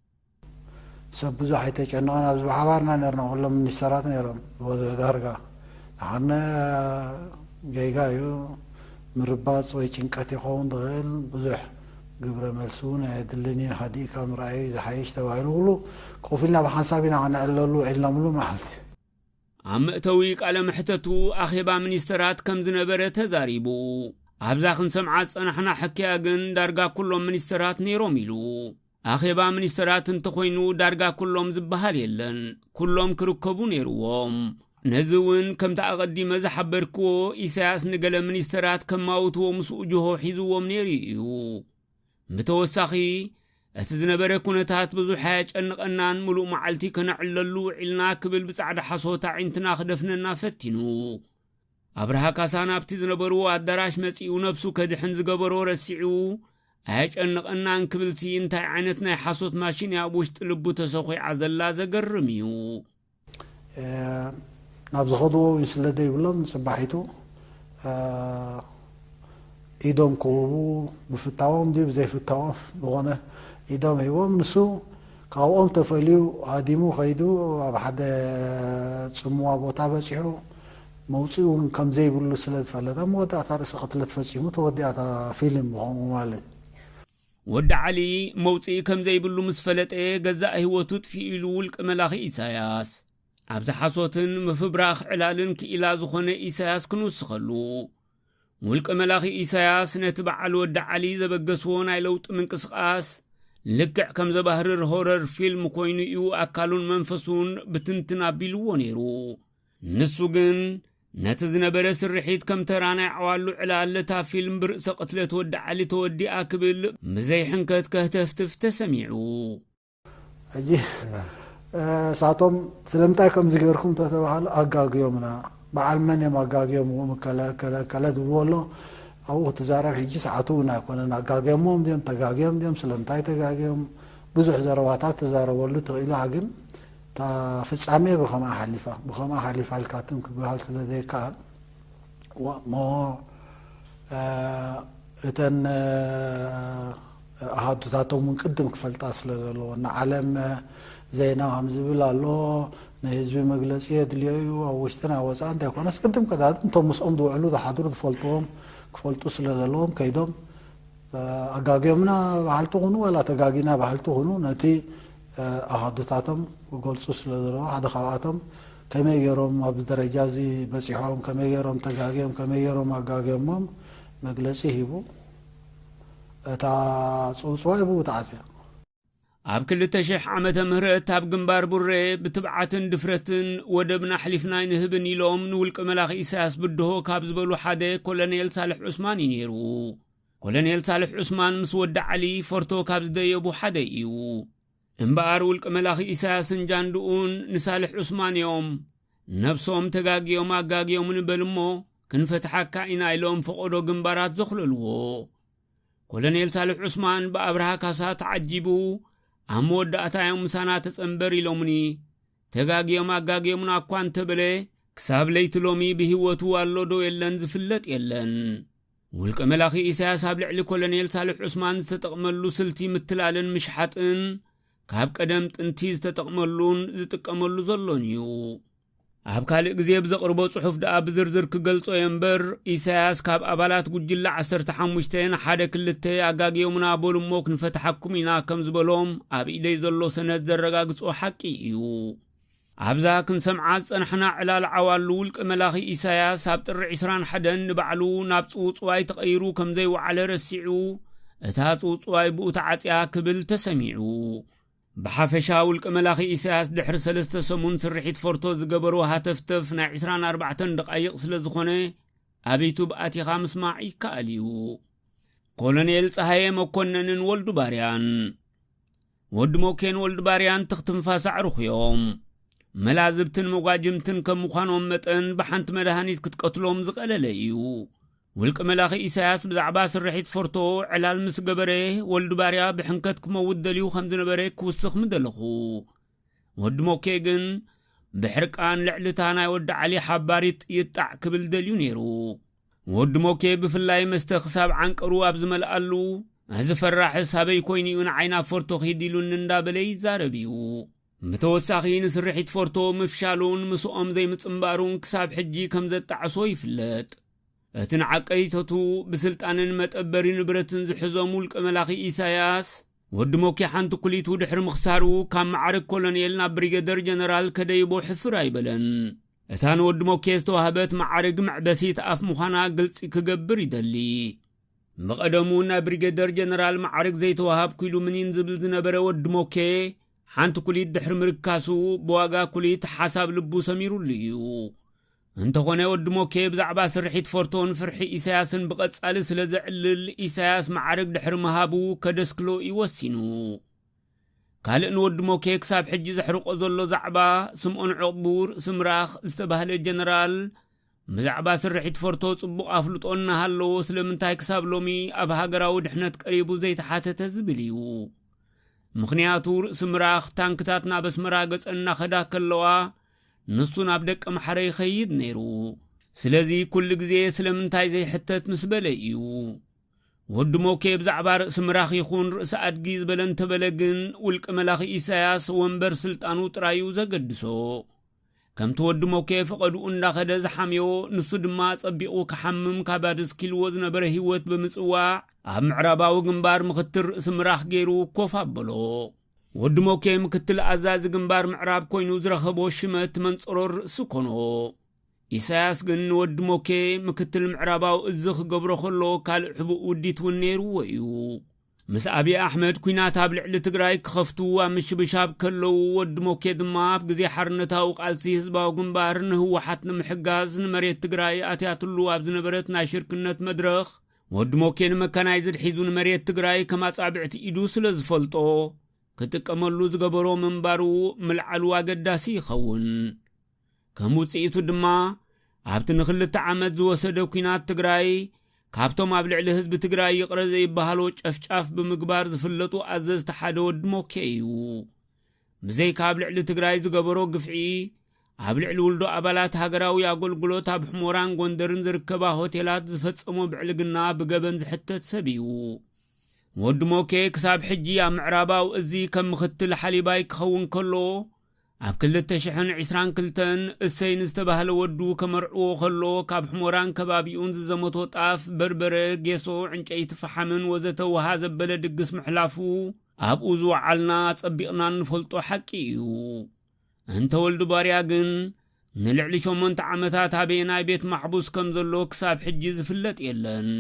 سبزو حيث جنونا بحبارنا نرنا والله من السرات نيرون وزو دارقا نحن جايقايو مرباط ويشنكات يخون دغيل بزح قبر ملسون يدلني هدي كامراي زحيش توايلولو كوفيلنا بحسابنا عن قالولو علملو محل عم تويق على محتتو أخيبا منيسترات كم زنبرة تزاريبو عبزاخن سمعات نحنا حكياغن دارقا كلهم منيسترات نيروميلو أخيبا منيسترات انتخوينو دارقا كلهم زبهار يلن كلهم كركبو نيروهم نزون كم تأغدي مزحبركو إساس نقل منيسترات كم موتو مسؤجوه حيزو منيريو متوساخي اتزنبره كونتات بزو حاج انقنان ملو معلتي كنعللو علنا كبل بصعد حصوتا عينتنا خدفننا فتينو ابرها كاسانا بتي زنبرو ادراش مصيو نفسو كدحن زغبرو رسيعو حاج انقنان كبلتي انتي عينتنا حصوت ماشين يا ابوش طلبو تسوخي عزلا زغرميو نابز خدو يسلدي بلم صباحيتو ايدوم كوبو بفتاوم دي بزي فتاوم بغونه ايدوم هيوم نسو كاوم تفليو عاديمو خيدو بحد صموا بوتا بصيحو موصيون كم زي بلو سلد فلدا مودا تارس خطلت فصيمو تودي اتا فيلم بهم مالت ወዲ ዓሊ መውፅኢ ከም ዘይብሉ ምስ ፈለጠ ገዛእ ህይወቱ ጥፊኢሉ ውልቀ መላኺ ኢሳያስ ኣብዚ ሓሶትን ምፍብራኽ ዕላልን ክኢላ ዝኾነ ኢሳያስ ክንውስኸሉ ውልቀ መላኺ ኢሳያስ ነቲ በዓል ወዲ ዓሊ ዘበገስዎ ናይ ለውጢ ምንቅስቓስ ልክዕ ከም ዘባህርር ሆረር ፊልም ኮይኑ እዩ ኣካሉን መንፈሱን ብትንትን ኣቢልዎ ነይሩ ንሱ ግን ነቲ ዝነበረ ስርሒት ከም ተራናይ ዓዋሉ ዕላለታ ፊልም ብርእሰ ቅትለት ወዲ ዓሊ ተወዲኣ ክብል ብዘይ ሕንከት ከህተፍትፍ ተሰሚዑ ሕጂ ሳቶም ስለምንታይ ከም ዝገርኩም ተተባሃሉ ኣጋግዮምና በዓል መን እዮም ኣጋግዮም ከለ ድብልዎ ኣሎ ኣብኡ ክትዛረብ ሕጂ ሰዓቱ እውን ኣይኮነን ኣጋግዮሞም ድዮም ተጋግዮም ድዮም ስለምንታይ ተጋግዮም ብዙሕ ዘረባታት ተዛረበሉ ትኽኢሉ ግን ፍጻሜ ብኸምኣ ሓሊፋ ልካትም ክበሃል ስለ ዘይከኣል ሞ እተን ኣሃዱታቶም እውን ቅድም ክፈልጣ ስለ ዘለዎ ንዓለም ዜና ከም ዝብል ኣሎ ንህዝቢ መግለፂ የድልዮ እዩ ኣብ ውሽጥን ኣብ ወፃእ እንተይኮነስ ቅድም ቀዳድም እቶም ምስኦም ዝውዕሉ ዝሓድሩ ዝፈልጥዎም ክፈልጡ ስለ ዘለዎም ከይዶም ኣጋጊዮምና ባህልቲ ኹኑ ወላ ተጋጊና ባህልቲ ኹኑ ነቲ ኣሃዱታቶም ክገልፁ ስለ ዘለዎ ሓደ ካብኣቶም ከመይ ገይሮም ኣብ ደረጃ እዚ በፂሖም ከመይ ገይሮም ተጋጊዮም ከመይ ገይሮም ኣጋጊዮሞም መግለፂ ሂቡ እታ ፅውፅዋ ሂቡ ተዓፅያ ኣብ 2000 ዓመተ ምህረት ኣብ ግንባር ቡሬ ብትብዓትን ድፍረትን ወደብና ሕሊፍና ንህብን ኢሎም ንውልቀ መላኺ ኢሳያስ ብድሆ ካብ ዝበሉ ሓደ ኮሎኔል ሳልሕ ዑስማን እዩ ነይሩ ኮሎኔል ሳልሕ ዑስማን ምስ ወዲ ዓሊ ፈርቶ ካብ ዝደየቡ ሓደ እዩ እምበኣር ውልቀ መላኺ ኢሳያስን ጃንድኡን ንሳልሕ ዑስማን እዮም ነብሶም ተጋጊዮም ኣጋጊዮም ንበልሞ ክንፈትሓካ ኢና ኢሎም ፈቆዶ ግንባራት ዘኽለልዎ ኮሎኔል ሳልሕ ዑስማን ብኣብርሃ ካሳ ተዓጂቡ ኣብ መወዳእታዮም ምሳና ተጸንበር ኢሎምኒ ተጋጊዮም ኣጋጊዮምና እኳ እንተበለ ክሳብ ለይቲ ሎሚ ብህይወቱ ኣሎ ዶ የለን ዝፍለጥ የለን ውልቀ መላኺ ኢሳያስ ኣብ ልዕሊ ኮሎኔል ሳልሕ ዑስማን ዝተጠቕመሉ ስልቲ ምትላልን ምሽሓጥን ካብ ቀደም ጥንቲ ዝተጠቕመሉን ዝጥቀመሉ ዘሎን እዩ ኣብ ካልእ ግዜ ብዘቕርቦ ጽሑፍ ደኣ ብዝርዝር ክገልጾ የንበር ኢሳያስ ካብ ኣባላት ጉጅለ 15 ሓደ ክልተ ኣጋጊዮምና በልሞ ክንፈትሓኩም ኢና ከም ዝበሎም ኣብ ኢደይ ዘሎ ሰነድ ዘረጋግጾ ሓቂ እዩ ኣብዛ ክንሰምዓት ጸንሕና ዕላል ዓዋሉ ውልቀ መላኺ ኢሳያስ ኣብ ጥሪ 21 ንባዕሉ ናብ ጽውጽዋይ ተቐይሩ ከም ዘይወዓለ ረሲዑ እታ ጽውጽዋይ ብኡ ተዓጽያ ክብል ተሰሚዑ بحافشا ውልቀ መላኺ ኢሳያስ ድሕሪ 3 ሰሙን ስርሒት ፈርቶ ዝገበሩ ሃተፍተፍ ናይ 24 ደቂቕ ስለ ዝኾነ ኣቤቱ በኣቲኻ ምስማዕ ይከኣል እዩ ኮሎኔል ፀሃየ መኮነንን ወልዱ ባርያን ወዲ ሞኬን ወልዱ ባርያን ትኽትንፋስ ኣዕርኽዮም መላዝብትን መጓጅምትን ከም ምዃኖም መጠን ብሓንቲ መድሃኒት ክትቀትሎም ዝቐለለ እዩ ውልቀ መላኺ ኢሳያስ ብዛዕባ ስርሒት ፈርቶ ዕላል ምስ ገበረ ወልዱ ባርያ ብሕንከት ክመውት ደልዩ ከም ዝነበረ ክውስኽ ምደለኹ ወዲ ሞኬ ግን ብሕርቃን ልዕልታ ናይ ወዲ ዓሊ ሓባሪት ይጣዕ ክብል ደልዩ ነይሩ ወዲ ሞኬ ብፍላይ መስተ ክሳብ ዓንቀሩ ኣብ ዝመልኣሉ እዚ ፈራሕ ሳበይ ኮይኑ ንዓይና ፈርቶ ኺዲሉን እንዳበለ ይዛረብ እዩ ብተወሳኺ ንስርሒት ፈርቶ ምፍሻሉን ምስኦም ዘይምፅምባሩን ክሳብ ሕጂ ከም ዘጣዕሶ ይፍለጥ እትን ዓቀይተቱ ብስልጣንን መጠበሪ ንብረትን ዝሕዞም ውልቀ መላኺ ኢሳያስ ወዲ ሞኬ ሓንቲ ኩሊቱ ድሕሪ ምኽሳሩ ካብ ማዕርግ ኮሎኔል ናብ ብሪጌደር ጀነራል ከደይቦ ሕፍር ኣይበለን እታን ወዲ ሞኬ ዝተዋህበት ማዕርግ ምዕበሲት ኣፍ ምዃና ግልፂ ክገብር ይደሊ ብቐደሙ ናብ ብሪጌደር ጀነራል ማዕርግ ዘይተዋሃብ ኩሉ ምኒን ዝብል ዝነበረ ወዲ ሞኬ ሓንቲ ኩሊት ድሕሪ ምርካሱ ብዋጋ ኩሊት ሓሳብ ልቡ ሰሚሩሉ እዩ እንተኾነ ወዲ ሞኬ ብዛዕባ ስርሒት ፈርቶን ፍርሒ ኢሳያስን ብቐጻሊ ስለ ዘዕልል ኢሳያስ ማዕርግ ድሕሪ መሃቡ ከደስክሎ ይወሲኑ ካልእ ንወዲ ሞኬ ክሳብ ሕጂ ዘሕርቆ ዘሎ ዛዕባ ስምዖን ዕቕቡር ስምራኽ ዝተባህለ ጀነራል ብዛዕባ ስርሒት ፈርቶ ጽቡቕ ኣፍልጦና ሃለዎ ስለምንታይ ክሳብ ሎሚ ኣብ ሃገራዊ ድሕነት ቀሪቡ ዘይተሓተተ ዝብል እዩ ምኽንያቱ ስምራኽ ታንክታት ናብ ኣስመራ ገጸና ኸዳ ከለዋ ንሱ ናብ ደቀ መሓረ ይኸይድ ነይሩ ስለዚ ኩሉ ግዜ ስለምንታይ ዘይሕተት ምስ በለ እዩ ወዲ ሞኬ ብዛዕባ ርእሲ ምራኽ ይኹን ርእሲ ኣድጊ ዝበለን ተበለግን ውልቀ መላኺ ኢሳያስ ወንበር ስልጣኑ ጥራዩ ዘገድሶ ከምቲ ወዲ ሞኬ ፈቐዱኡ እንዳኸደ ዝሓምዮ ንሱ ድማ ጸቢቑ ክሓምም ካብ ኣድስኪልዎ ዝነበረ ህይወት ብምጽዋዕ ኣብ ምዕራባዊ ግንባር ምክትል ርእሲ ምራኽ ገይሩ ኮፍ ኣበሎ ወዲ ሞኬ ምክትል ኣዛዚ ግንባር ምዕራብ ኮይኑ ዝረኸቦ ሽመት መንጽሮር ርእሲ ኮኖ ኢሳያስ ግን ወዲ ሞኬ ምክትል ምዕራባዊ እዚ ክገብሮ ከሎ ካልእ ሕቡእ ውዲት እውን ነይሩዎ እዩ ምስ ኣብይ ኣሕመድ ኩናት ኣብ ልዕሊ ትግራይ ክኸፍቱ ኣብ ምሽብሻብ ከለዉ ወዲ ሞኬ ድማ ኣብ ግዜ ሓርነታዊ ቃልሲ ህዝባዊ ግንባር ንህወሓት ንምሕጋዝ ንመሬት ትግራይ ኣትያትሉ ኣብ ዝነበረት ናይ ሽርክነት መድረኽ ወዲ ሞኬ ንመካናይዝድ ሒዙ ንመሬት ትግራይ ከም ኣጻብዕቲ ኢዱ ስለ ዝፈልጦ ክጥቀመሉ ዝገበሮ ምንባሩ ምልዓሉ ኣገዳሲ ይኸውን ከም ውፅኢቱ ድማ ኣብቲ ንኽልተ ዓመት ዝወሰደ ኩናት ትግራይ ካብቶም ኣብ ልዕሊ ህዝቢ ትግራይ ይቕረ ዘይበሃሎ ጨፍጫፍ ብምግባር ዝፍለጡ ኣዘዝቲ ሓደ ወዲ ሞኬ እዩ ብዘይካ ኣብ ልዕሊ ትግራይ ዝገበሮ ግፍዒ ኣብ ልዕሊ ውልዶ ኣባላት ሃገራዊ ኣገልግሎት ኣብ ሕሞራን ጎንደርን ዝርከባ ሆቴላት ዝፈጸሞ ብዕልግና ብገበን ዝሕተት ሰብ እዩ ወዲ ሞኬ ክሳብ ሕጂ ኣብ ምዕራባዊ እዚ ከም ምክትል ሓሊባይ ክኸውን ከሎ ኣብ 2022 እሰይ ንዝተባህለ ወዱ ከመርዕዎ ከሎ ካብ ሕሞራን ከባቢኡን ዝዘመቶ ጣፍ በርበረ ጌሶ ዕንጨይቲ ፈሓምን ወዘተ ውሃ ዘበለ ድግስ ምሕላፉ ኣብኡ ዝወዓልና ጸቢቕና ንፈልጦ ሓቂ እዩ እንተ ወልዲ ባርያ ግን ንልዕሊ 8 ዓመታት ኣበየናይ ቤት ማሕቡስ ከም ዘሎ ክሳብ ሕጂ ዝፍለጥ የለን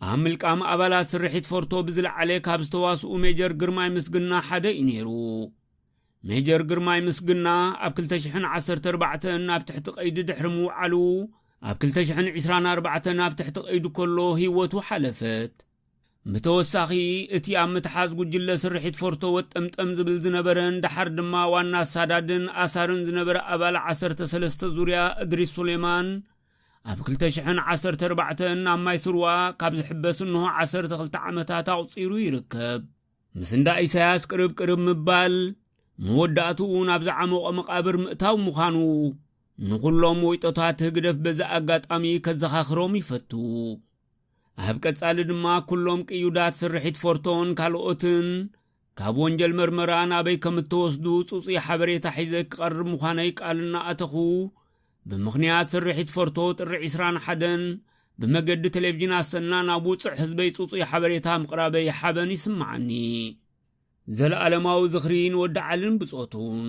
ኣብ ምልቃም ኣባላት ስርሒት ፎርቶ ብዝለዓለ ካብ ዝተዋስኡ ሜጀር ግርማይ ምስግና ሓደ እዩ ነይሩ ሜጀር ግርማይ ምስግና ኣብ 2014 ናብ ትሕቲ ቀይዲ ድሕሪ ምውዓሉ ኣብ 2024 ናብ ትሕቲ ቀይዲ ከሎ ህይወቱ ሓለፈት ብተወሳኺ እቲ ኣብ ምትሓዝ ጉጅለ ስርሒት ፎርቶ ወጠምጠም ዝብል ዝነበረን ድሓር ድማ ዋና ሳዳድን ኣሳርን ዝነበረ ኣባል 13 ዙርያ እድሪስ ሱሌማን ኣብ 2014 ኣብ ማይ ስርዋ ካብ ዝሕበስ እንሆ 12 ዓመታት ኣቁፂሩ ይርከብ ምስ እንዳ ኢሳያስ ቅርብ ምባል መወዳእቱኡ ናብ ዝዓመቐ መቃብር ምእታው ምዃኑ ንኩሎም ወይጦታት ህግደፍ በዛ ኣጋጣሚ ከዘኻኽሮም ይፈቱ ኣብ ቀጻሊ ድማ ኩሎም ቅዩዳት ስርሒት ፎርቶን ካልኦትን ካብ ወንጀል መርመራ ናበይ ከም እተወስዱ ጽጹይ ሓበሬታ ሒዘ ክቐርብ ምዃነይ ቃልና ኣተኹ ብምኽንያት ስርሒት ፎርቶ ጥሪ 21 ብመገዲ ቴሌቪዥን ኣሰና ናብ ውፅዕ ህዝበይ ጽጹይ ሓበሬታ ምቕራበይ ሓበን ይስማዓኒ ዘለዓለማዊ ዝኽሪን ወዲ ዓልን ብጾቱን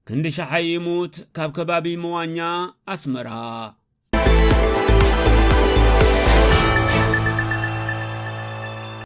ክንዲ ሸሓይ ይሙት ካብ ከባቢ መዋኛ ኣስመራ